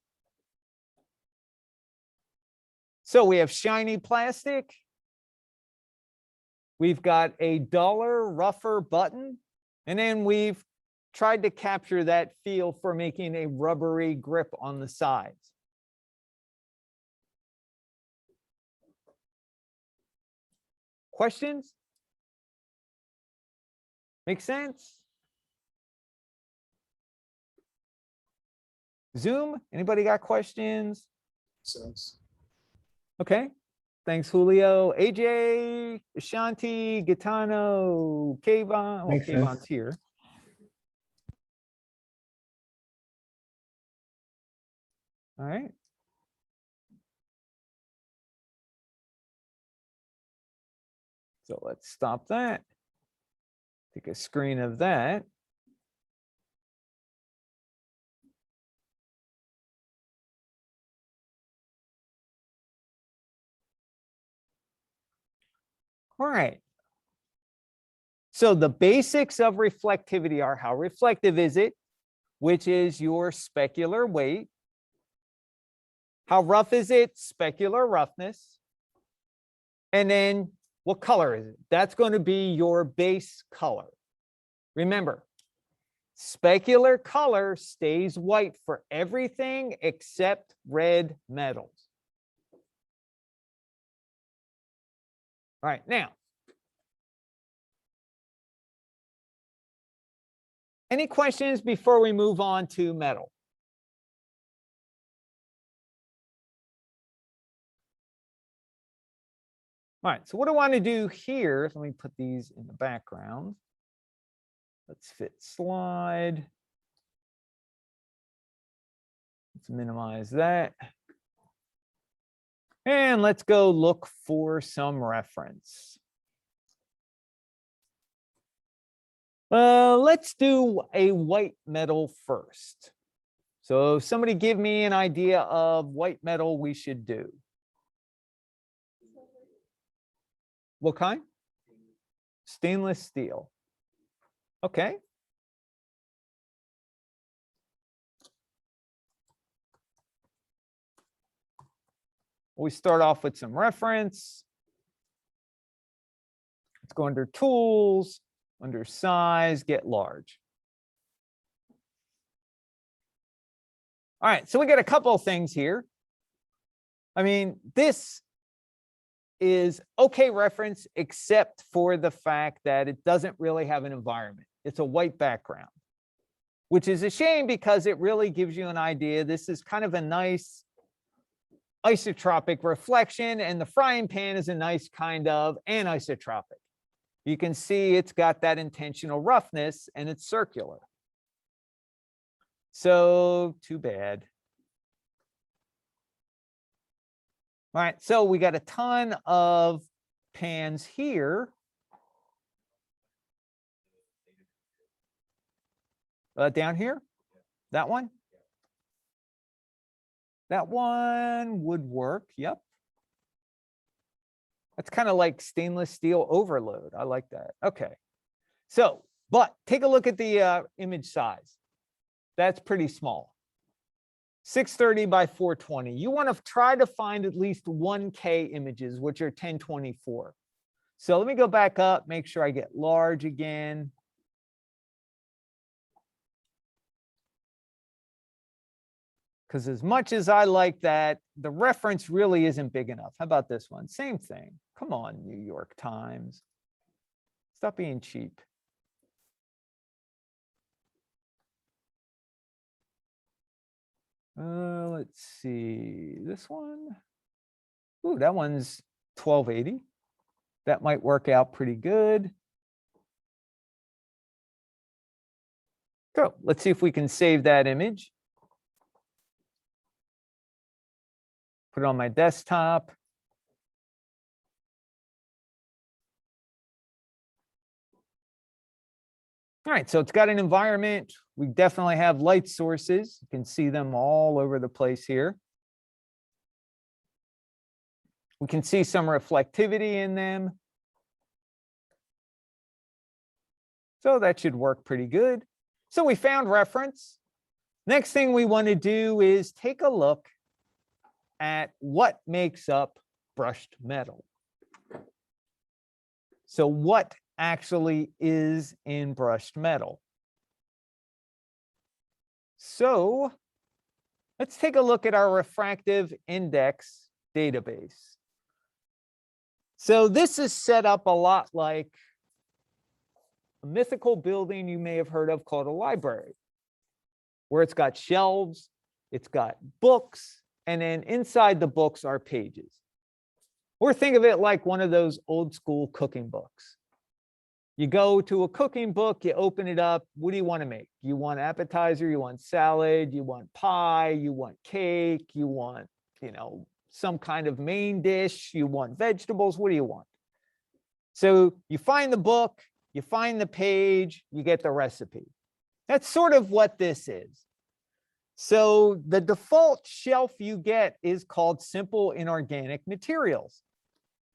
So we have shiny plastic. We've got a duller, rougher button, and then we've tried to capture that feel for making a rubbery grip on the sides. Questions? Make sense? Zoom, anybody got questions? Sense. Okay. Thanks, Julio. AJ, Ashanti, Gitano, Kayvon. Well, Makes sense. Kayvon's here. All right. So let's stop that. Take a screen of that. All right. So the basics of reflectivity are how reflective is it, which is your specular weight. How rough is it? Specular roughness. And then what color is it? That's going to be your base color. Remember, specular color stays white for everything except red metals. All right, now, any questions before we move on to metal? All right, so what I want to do here, let me put these in the background. Let's fit slide. Let's minimize that. And let's go look for some reference. Let's do a white metal first. So somebody give me an idea of white metal we should do. What kind? Stainless steel. Okay. We start off with some reference. Let's go under tools, under size, get large. All right, so we got a couple of things here. I mean, this is okay reference, except for the fact that it doesn't really have an environment. It's a white background, which is a shame because it really gives you an idea. This is kind of a nice isotropic reflection, and the frying pan is a nice kind of anisotropic. You can see it's got that intentional roughness and it's circular. So too bad. All right, so we got a ton of pans here. Down here, that one. That one would work. Yep. That's kind of like stainless steel overload. I like that. Okay. So, but take a look at the image size. That's pretty small. 630 by 420. You want to try to find at least 1K images, which are 1024. So let me go back up, make sure I get large again. Because as much as I like that, the reference really isn't big enough. How about this one? Same thing. Come on, New York Times. Stop being cheap. Let's see. This one. Ooh, that one's 1280. That might work out pretty good. So let's see if we can save that image. Put it on my desktop. All right, so it's got an environment. We definitely have light sources. You can see them all over the place here. We can see some reflectivity in them. So that should work pretty good. So we found reference. Next thing we want to do is take a look at what makes up brushed metal. So what actually is in brushed metal? So let's take a look at our refractive index database. So this is set up a lot like a mythical building you may have heard of called a library, where it's got shelves, it's got books, and then inside the books are pages. Or think of it like one of those old school cooking books. You go to a cooking book, you open it up. What do you want to make? You want appetizer, you want salad, you want pie, you want cake, you want, some kind of main dish, you want vegetables. What do you want? So you find the book, you find the page, you get the recipe. That's sort of what this is. So the default shelf you get is called simple inorganic materials.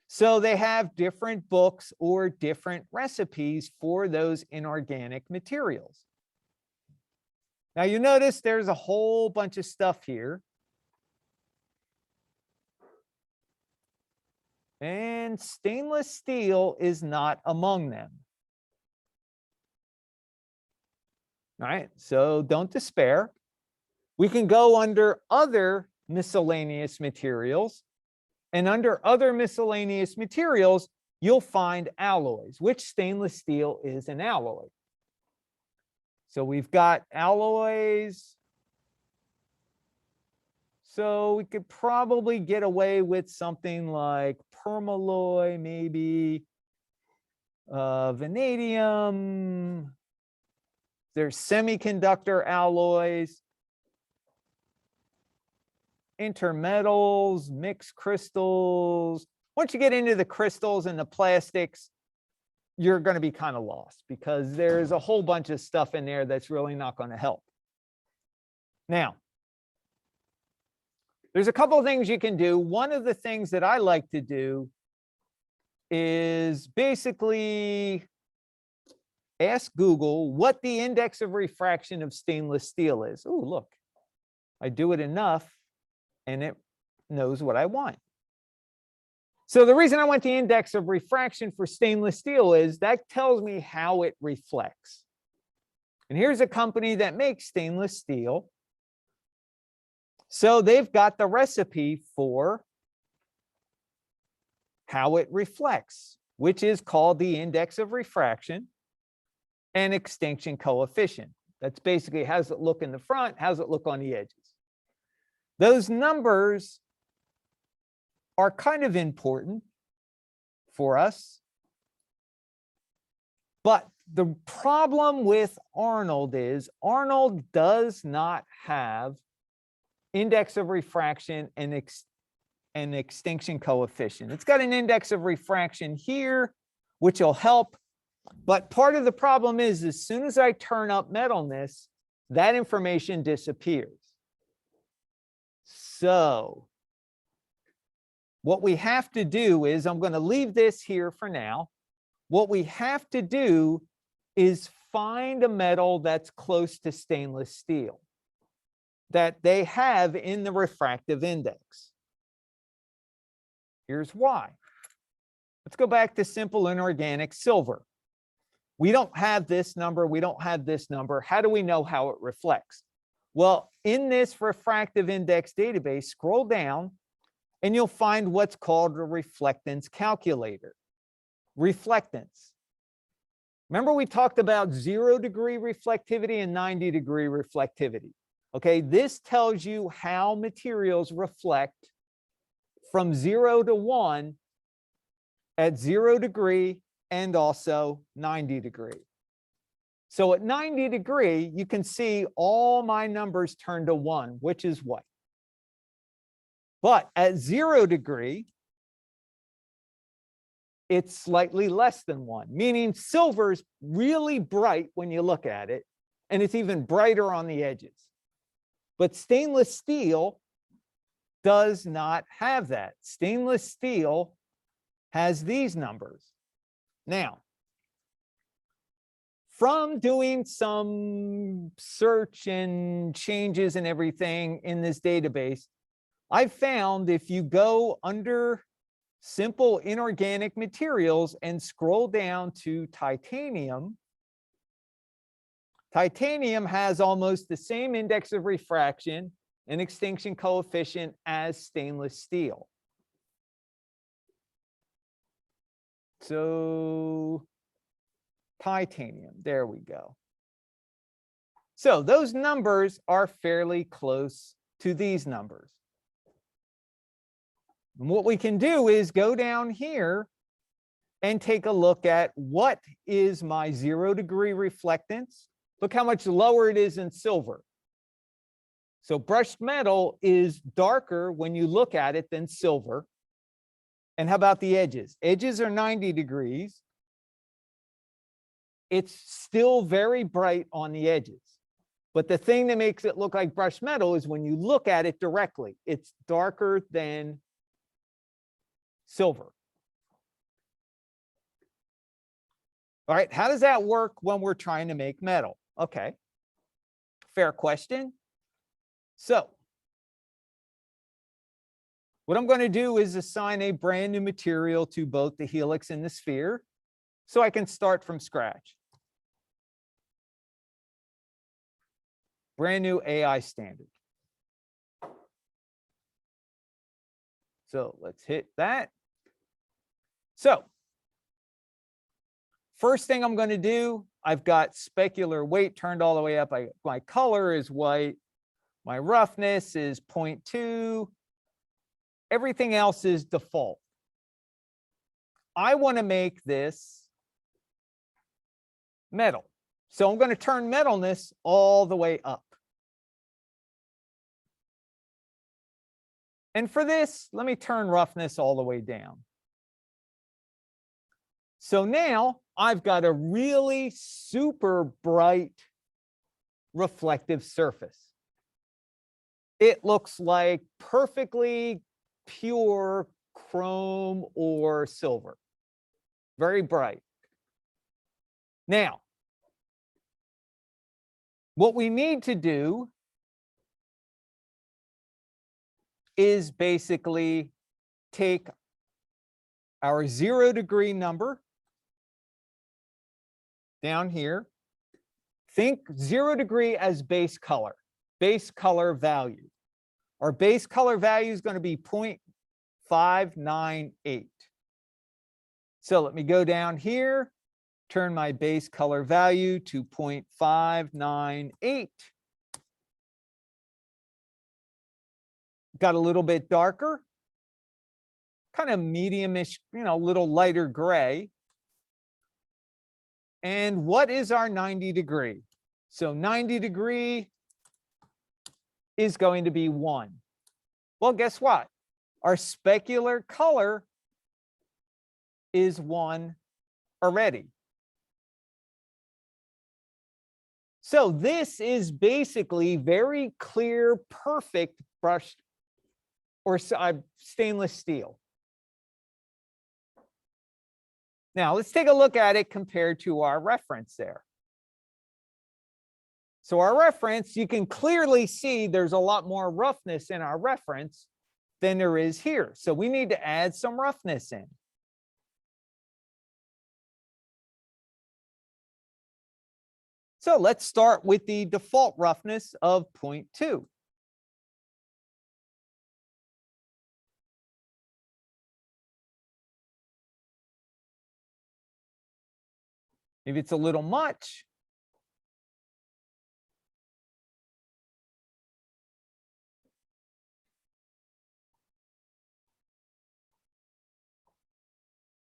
So they have different books or different recipes for those inorganic materials. Now you notice there's a whole bunch of stuff here. And stainless steel is not among them. All right, so don't despair. We can go under other miscellaneous materials. And under other miscellaneous materials, you'll find alloys, which stainless steel is an alloy. So we've got alloys. So we could probably get away with something like permalloy, maybe vanadium. There's semiconductor alloys. Intermetals, mixed crystals. Once you get into the crystals and the plastics, you're going to be kind of lost because there's a whole bunch of stuff in there that's really not going to help. Now, there's a couple of things you can do. One of the things that I like to do is basically ask Google what the index of refraction of stainless steel is. Oh, look, I do it enough and it knows what I want. So the reason I want the index of refraction for stainless steel is that tells me how it reflects. And here's a company that makes stainless steel. So they've got the recipe for how it reflects, which is called the index of refraction and extinction coefficient. That's basically how does it look in the front, how does it look on the edges. Those numbers are kind of important for us. But the problem with Arnold is Arnold does not have index of refraction and extinction coefficient. It's got an index of refraction here, which will help. But part of the problem is as soon as I turn up metalness, that information disappears. So what we have to do is, I'm going to leave this here for now. What we have to do is find a metal that's close to stainless steel that they have in the refractive index. Here's why. Let's go back to simple inorganic silver. We don't have this number. We don't have this number. How do we know how it reflects? Well, in this refractive index database, scroll down and you'll find what's called a reflectance calculator. Reflectance. Remember we talked about 0-degree reflectivity and 90-degree reflectivity. Okay, this tells you how materials reflect from 0 to 1 at 0 degree and also 90 degree. So at 90 degree, you can see all my numbers turn to 1, which is white. But at 0 degree, it's slightly less than 1, meaning silver is really bright when you look at it, and it's even brighter on the edges. But stainless steel does not have that. Stainless steel has these numbers. Now, from doing some search and changes and everything in this database, I've found if you go under simple inorganic materials and scroll down to titanium, titanium has almost the same index of refraction and extinction coefficient as stainless steel. So titanium, there we go. So those numbers are fairly close to these numbers. And what we can do is go down here and take a look at what is my 0-degree reflectance. Look how much lower it is in silver. So brushed metal is darker when you look at it than silver. And how about the edges? Edges are 90 degrees. It's still very bright on the edges. But the thing that makes it look like brushed metal is when you look at it directly, it's darker than silver. All right, how does that work when we're trying to make metal? Okay, fair question. So what I'm going to do is assign a brand new material to both the helix and the sphere so I can start from scratch. Brand new AI standard. So let's hit that. So first thing I'm going to do, I've got specular weight turned all the way up. My color is white. My roughness is 0.2. Everything else is default. I want to make this metal. So I'm going to turn metalness all the way up. And for this, let me turn roughness all the way down. So now I've got a really super bright reflective surface. It looks like perfectly pure chrome or silver. Very bright. Now, what we need to do is basically take our 0-degree number down here. Think 0 degree as base color value. Our base color value is going to be 0.598. So let me go down here, turn my base color value to 0.598. Got a little bit darker, kind of medium-ish, a little lighter gray. And what is our 90 degree? So 90 degree is going to be 1. Well, guess what? Our specular color is 1 already. So this is basically very clear, perfect brushed stainless steel. Now let's take a look at it compared to our reference there. So our reference, you can clearly see there's a lot more roughness in our reference than there is here. So we need to add some roughness in. So let's start with the default roughness of 0.2. Maybe it's a little much.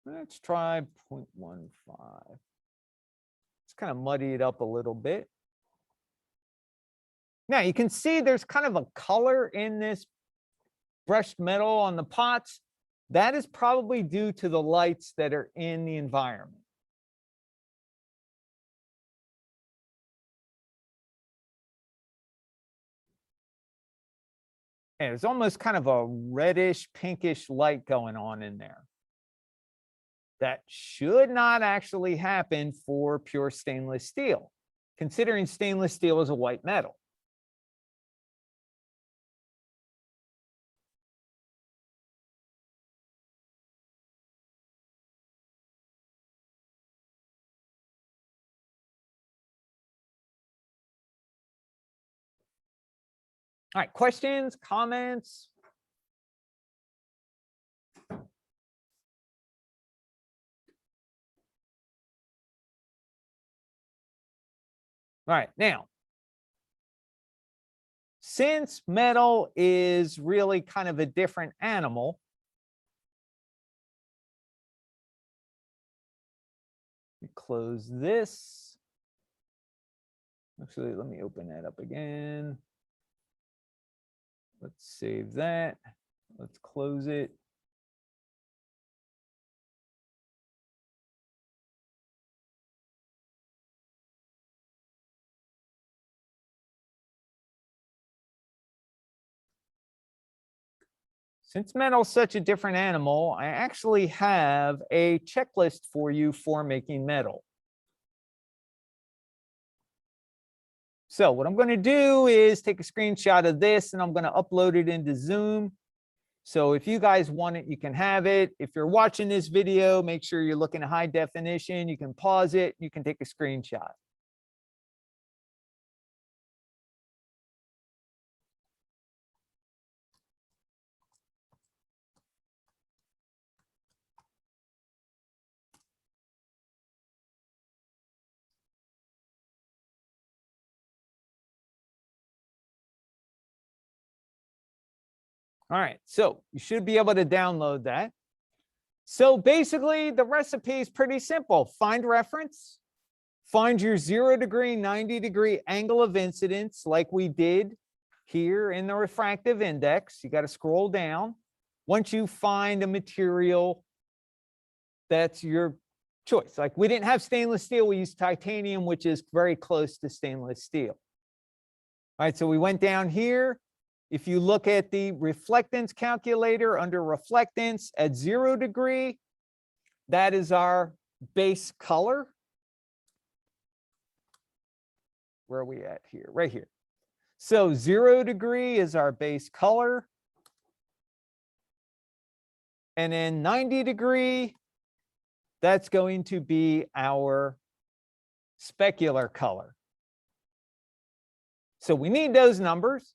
Let's try 0.15. Let's kind of muddy it up a little bit. Now you can see there's kind of a color in this brushed metal on the pots. That is probably due to the lights that are in the environment. And there's almost kind of a reddish, pinkish light going on in there. That should not actually happen for pure stainless steel, considering stainless steel is a white metal. All right, questions, comments? All right, now, since metal is really kind of a different animal, we close this. Actually, let me open that up again. Let's save that. Let's close it. Since metal is such a different animal, I actually have a checklist for you for making metal. So what I'm going to do is take a screenshot of this and I'm going to upload it into Zoom. So if you guys want it, you can have it. If you're watching this video, make sure you're looking at high definition. You can pause it. You can take a screenshot. All right, so you should be able to download that. So basically, the recipe is pretty simple. Find reference, find your 0 degree, 90 degree angle of incidence like we did here in the refractive index. You got to scroll down. Once you find a material that's your choice. Like we didn't have stainless steel, we used titanium, which is very close to stainless steel. All right, so we went down here. If you look at the reflectance calculator under reflectance at 0 degree, that is our base color. Where are we at here? Right here. So 0 degree is our base color. And then 90 degree, that's going to be our specular color. So we need those numbers.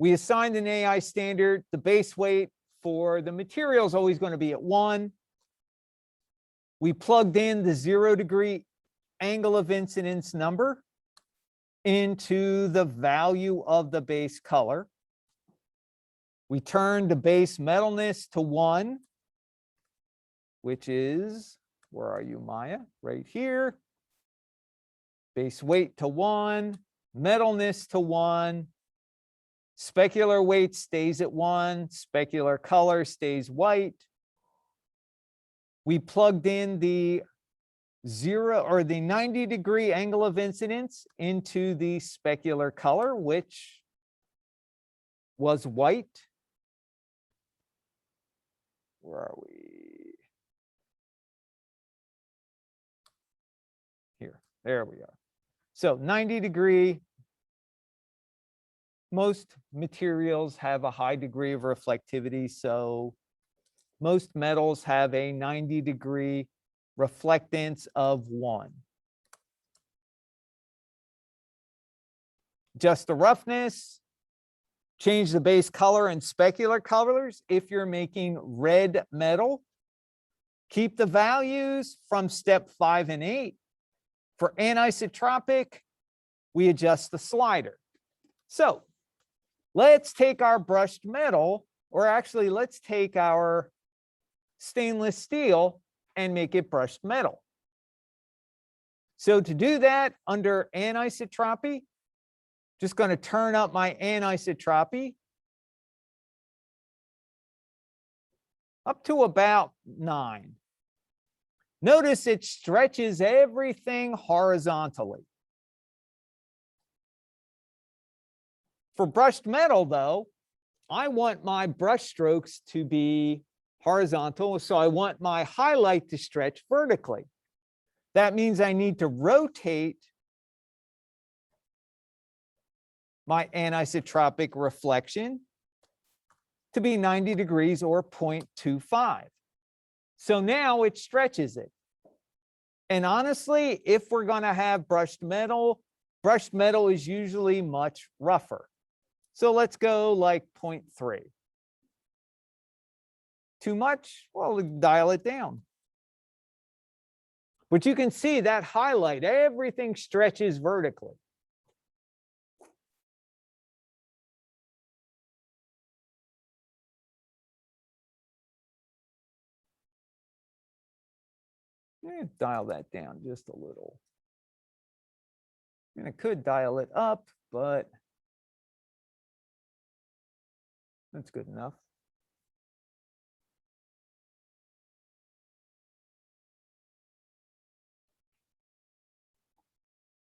We assigned an AI standard. The base weight for the material is always going to be at 1. We plugged in the 0 degree angle of incidence number into the value of the base color. We turned the base metalness to 1, which is, where are you, Maya? Right here. Base weight to 1, metalness to 1. Specular weight stays at 1, specular color stays white. We plugged in the 0 or the 90 degree angle of incidence into the specular color, which was white. Where are we? Here, there we are. So 90-degree, most materials have a high degree of reflectivity. So most metals have a 90-degree reflectance of 1. Just the roughness, change the base color and specular colors. If you're making red metal, keep the values from step 5 and 8. For anisotropic, we adjust the slider. So let's take our brushed metal, or actually let's take our stainless steel and make it brushed metal. So to do that under anisotropy, just going to turn up my anisotropy up to about 9. Notice it stretches everything horizontally. For brushed metal, though, I want my brush strokes to be horizontal, so I want my highlight to stretch vertically. That means I need to rotate my anisotropic reflection to be 90 degrees or 0.25. So now it stretches it. And honestly, if we're going to have brushed metal is usually much rougher. So let's go like 0.3. Too much? Well, dial it down. But you can see that highlight, everything stretches vertically. Dial that down just a little. And I could dial it up, but that's good enough.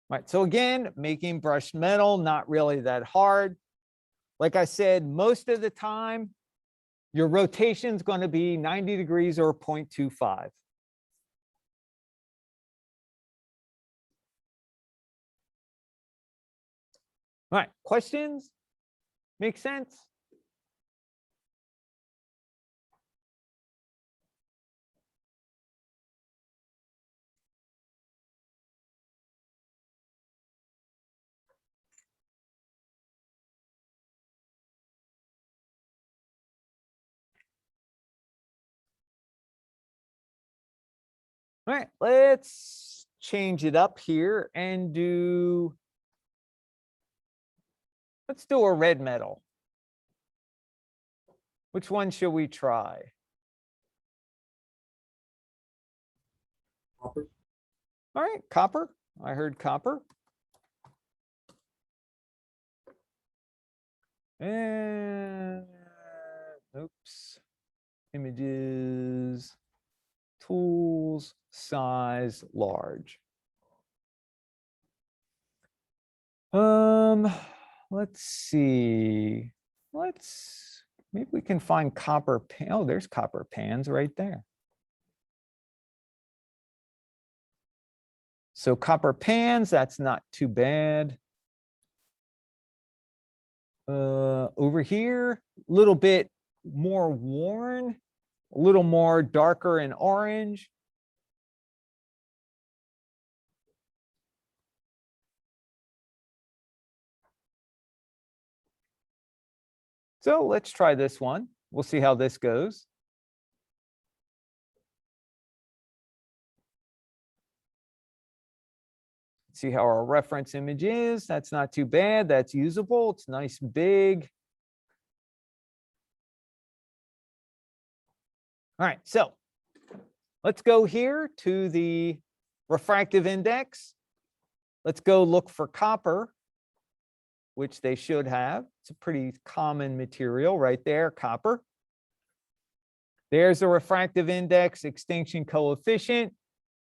Right, so again, making brushed metal, not really that hard. Like I said, most of the time, your rotation is going to be 90 degrees or 0.25. All right, questions? Make sense? All right, let's change it up here and let's do a red metal. Which one should we try? Copper. All right, copper. I heard copper. And oops, images, tools, size, large. Let's see. Maybe we can find copper pan. Oh, there's copper pans right there. So copper pans, that's not too bad. Over here, a little bit more worn, a little more darker in orange. So let's try this one. We'll see how this goes. See how our reference image is. That's not too bad. That's usable. It's nice and big. All right, so let's go here to the refractive index. Let's go look for copper, which they should have. It's a pretty common material right there, copper. There's a refractive index, extinction coefficient.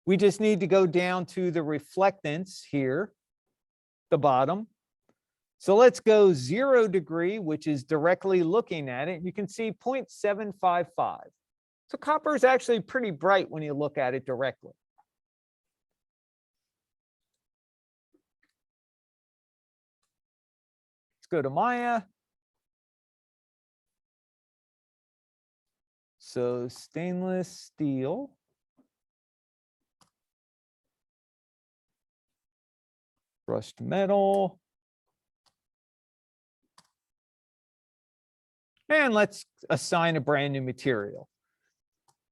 We just need to go down to the reflectance here, the bottom. So let's go 0 degree, which is directly looking at it. You can see 0.755. So copper is actually pretty bright when you look at it directly. Let's go to Maya. So stainless steel. Brushed metal. And let's assign a brand new material.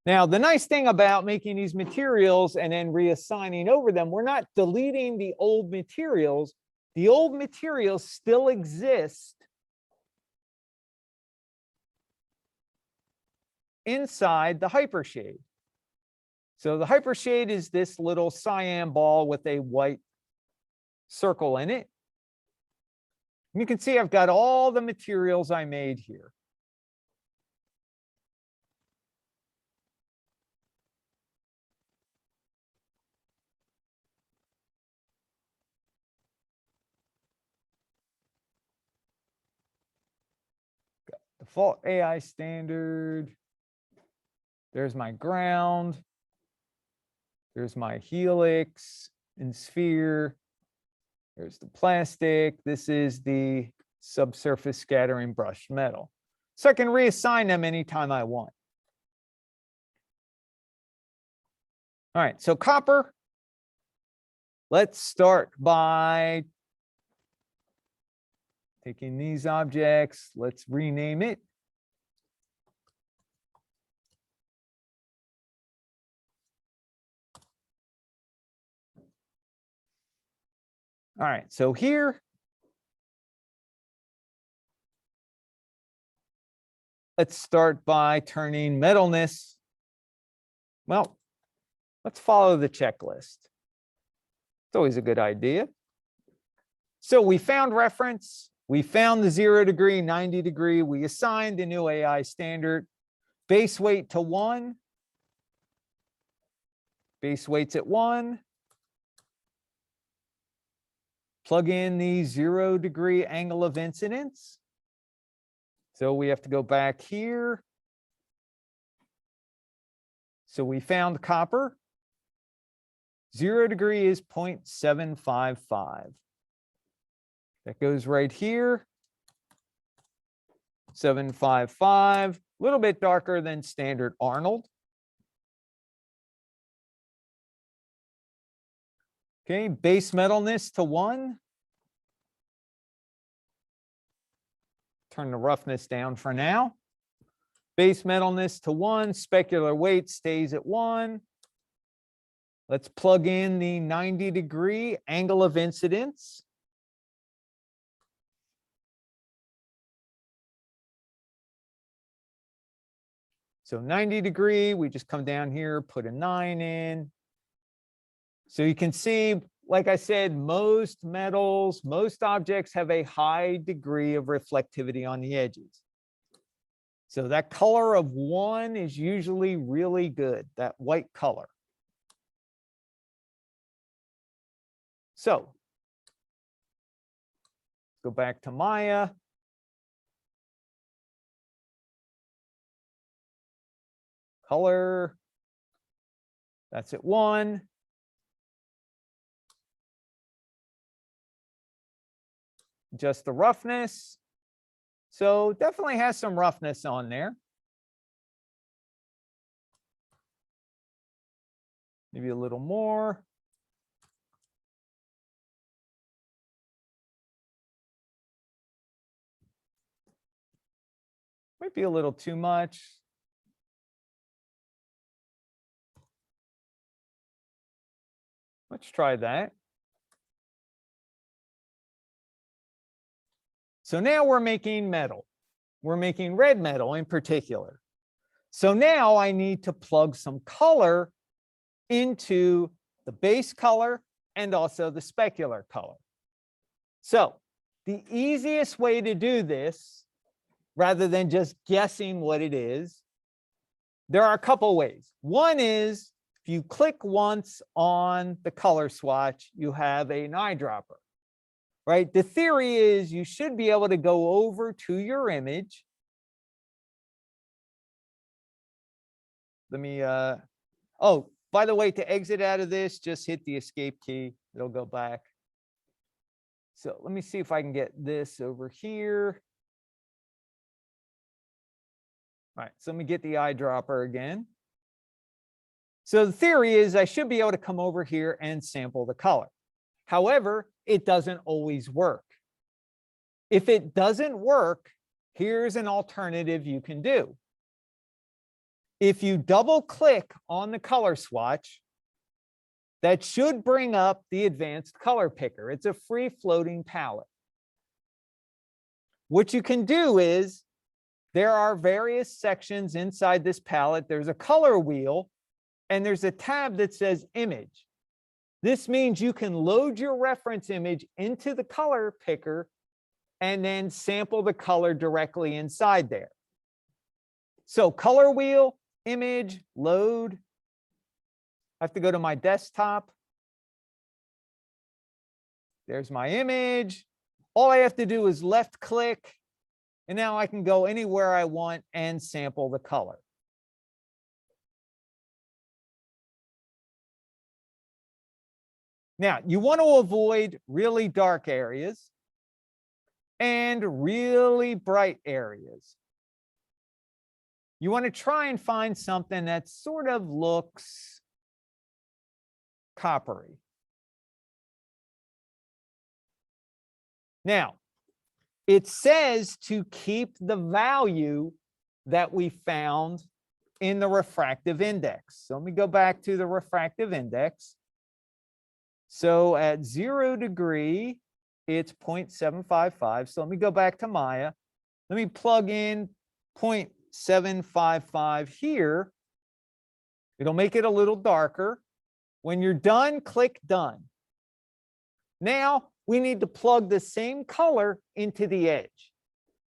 Now, the nice thing about making these materials and then reassigning over them, we're not deleting the old materials. The old materials still exist inside the hypershade. So the hypershade is this little cyan ball with a white circle in it. You can see I've got all the materials I made here. Got default AI standard. There's my ground. There's my helix and sphere. There's the plastic. This is the subsurface scattering brushed metal. So I can reassign them anytime I want. All right, so copper. Let's start by taking these objects. Let's rename it. All right, so here, let's start by turning metalness. Well, let's follow the checklist. It's always a good idea. So we found reference, we found the 0 degree, 90 degree, we assigned a new AI standard, base weight to 1, base weight's at 1. Plug in the 0 degree angle of incidence. So we have to go back here. So we found copper. 0 degree is 0.755. That goes right here. 755, a little bit darker than standard Arnold. Okay, base metalness to 1. Turn the roughness down for now. Base metalness to 1, specular weight stays at 1. Let's plug in the 90 degree angle of incidence. So 90 degree, we just come down here, put a 9 in. So you can see, like I said, most metals, most objects have a high degree of reflectivity on the edges. So that color of 1 is usually really good, that white color. So go back to Maya. Color, that's at 1. Just the roughness. So definitely has some roughness on there. Maybe a little more. Might be a little too much. Let's try that. So now we're making metal. We're making red metal in particular. So now I need to plug some color into the base color and also the specular color. So the easiest way to do this, rather than just guessing what it is, there are a couple ways. One is if you click once on the color swatch, you have an eyedropper, right? The theory is you should be able to go over to your image let me, oh, by the way, to exit out of this, just hit the escape key. It'll go back. So let me see if I can get this over here. All right, so let me get the eyedropper again. So the theory is I should be able to come over here and sample the color. However, it doesn't always work. If it doesn't work, here's an alternative you can do. If you double click on the color swatch, that should bring up the advanced color picker. It's a free floating palette. What you can do is there are various sections inside this palette. There's a color wheel and there's a tab that says image. This means you can load your reference image into the color picker and then sample the color directly inside there. So color wheel, image, load. I have to go to my desktop. There's my image. All I have to do is left click, and now I can go anywhere I want and sample the color. Now, you want to avoid really dark areas and really bright areas. You want to try and find something that sort of looks coppery. Now, it says to keep the value that we found in the refractive index. So let me go back to the refractive index. So at 0 degree, it's 0.755. So let me go back to Maya. Let me plug in 0.755 here. It'll make it a little darker. When you're done, click done. Now we need to plug the same color into the edge,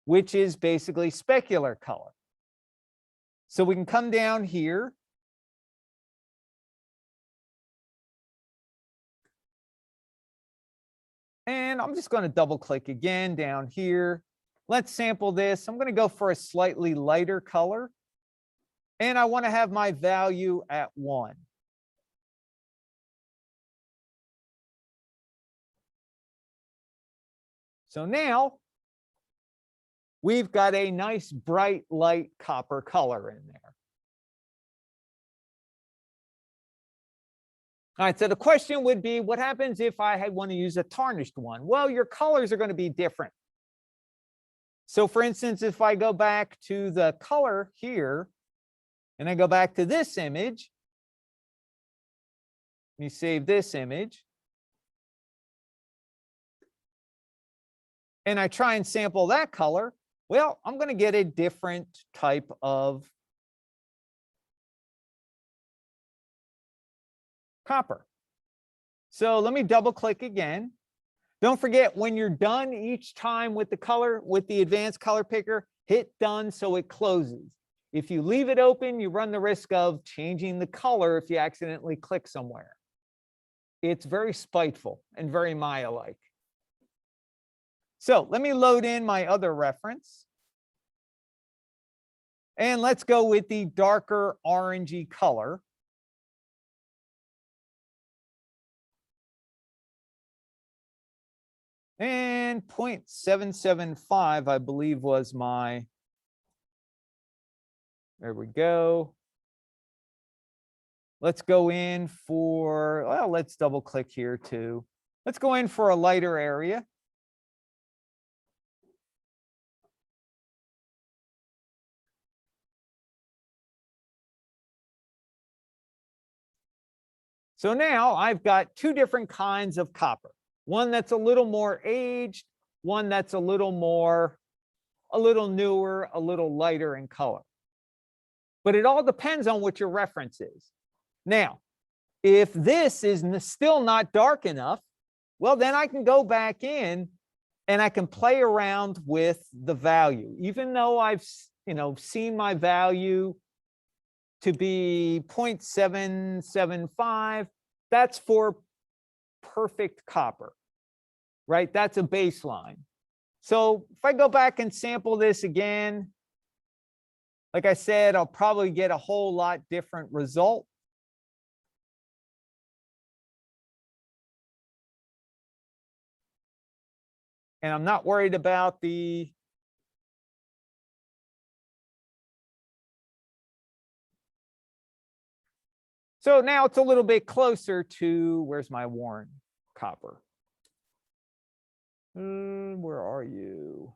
which is basically specular color. So we can come down here. And I'm just going to double click again down here. Let's sample this. I'm going to go for a slightly lighter color. And I want to have my value at 1. So now we've got a nice bright light copper color in there. All right, so the question would be, what happens if I want to use a tarnished one? Well, your colors are going to be different. So for instance, if I go back to the color here, and I go back to this image, let me save this image, and I try and sample that color, well, I'm going to get a different type of copper. So let me double click again. Don't forget, when you're done each time with the color, with the advanced color picker, hit done so it closes. If you leave it open, you run the risk of changing the color if you accidentally click somewhere. It's very spiteful and very Maya-like. So let me load in my other reference. And let's go with the darker orangey color. And 0.775, I believe, was my, there we go. Let's go in for, well, let's double click here too. Let's go in for a lighter area. So now I've got two different kinds of copper. One that's a little more aged, one that's a little newer, a little lighter in color. But it all depends on what your reference is. Now, if this is still not dark enough, well, then I can go back in and I can play around with the value. Even though I've seen my value to be 0.775, that's for perfect copper, right? That's a baseline. So if I go back and sample this again, Like I said, I'll probably get a whole lot different result. And I'm not worried about the so now it's a little bit closer to, where's my worn copper? Where are you?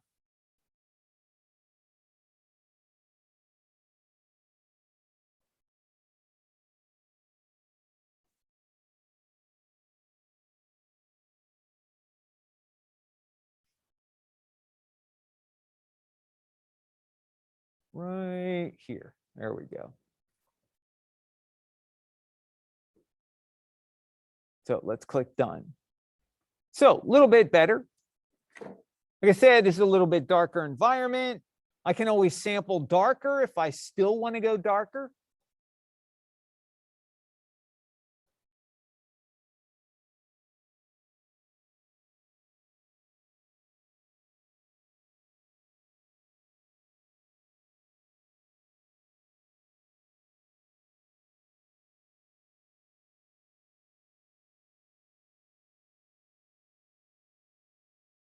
Right here. There we go. So let's click done. So a little bit better. Like I said, this is a little bit darker environment. I can always sample darker if I still want to go darker.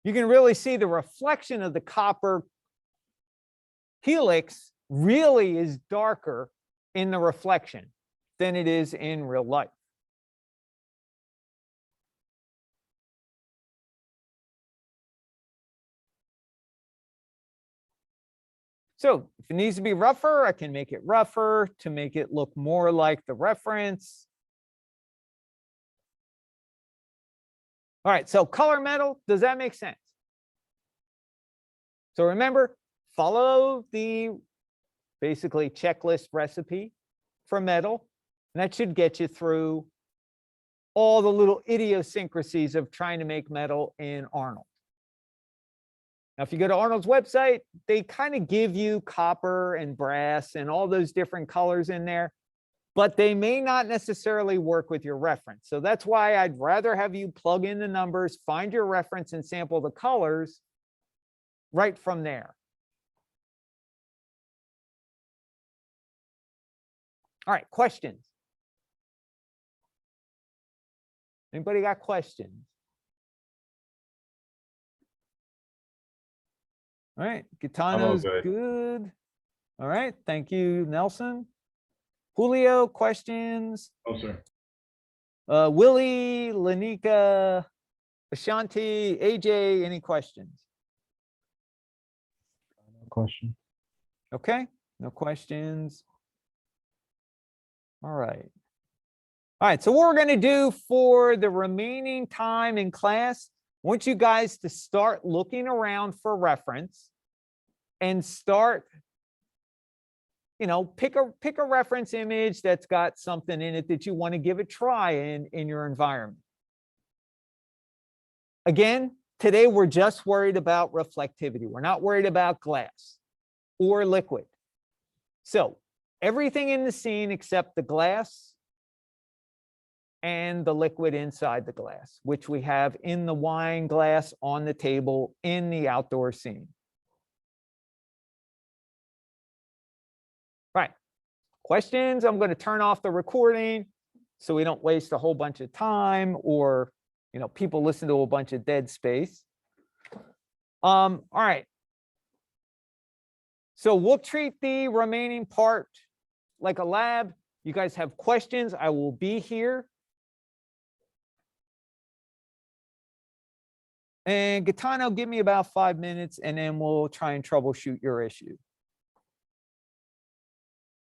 You can really see the reflection of the copper helix really is darker in the reflection than it is in real life. So if it needs to be rougher, I can make it rougher to make it look more like the reference. All right, so color metal, does that make sense? So remember, follow the basically checklist recipe for metal, and that should get you through all the little idiosyncrasies of trying to make metal in Arnold. Now, if you go to Arnold's website, they kind of give you copper and brass and all those different colors in there, but they may not necessarily work with your reference. So that's why I'd rather have you plug in the numbers, find your reference, and sample the colors right from there. All right, questions? Anybody got questions? All right, Gitano's good. good. All right, thank you, Nelson. Julio, questions? Oh, sir. Willie, Lanika, Ashanti, AJ, any questions? Question. Okay, no questions. All right. All right, so what we're going to do for the remaining time in class, I want you guys to start looking around for reference and start, you know, pick a reference image that's got something in it that you want to give a try in your environment. Again, today we're just worried about reflectivity. We're not worried about glass or liquid. So everything in the scene except the glass and the liquid inside the glass, which we have in the wine glass on the table in the outdoor scene. Right. Questions? I'm going to turn off the recording so we don't waste a whole bunch of time or, you know, people listen to a bunch of dead space. All right. So we'll treat the remaining part like a lab. You guys have questions, I will be here. And Gaetano, give me about 5 minutes and then we'll try and troubleshoot your issue.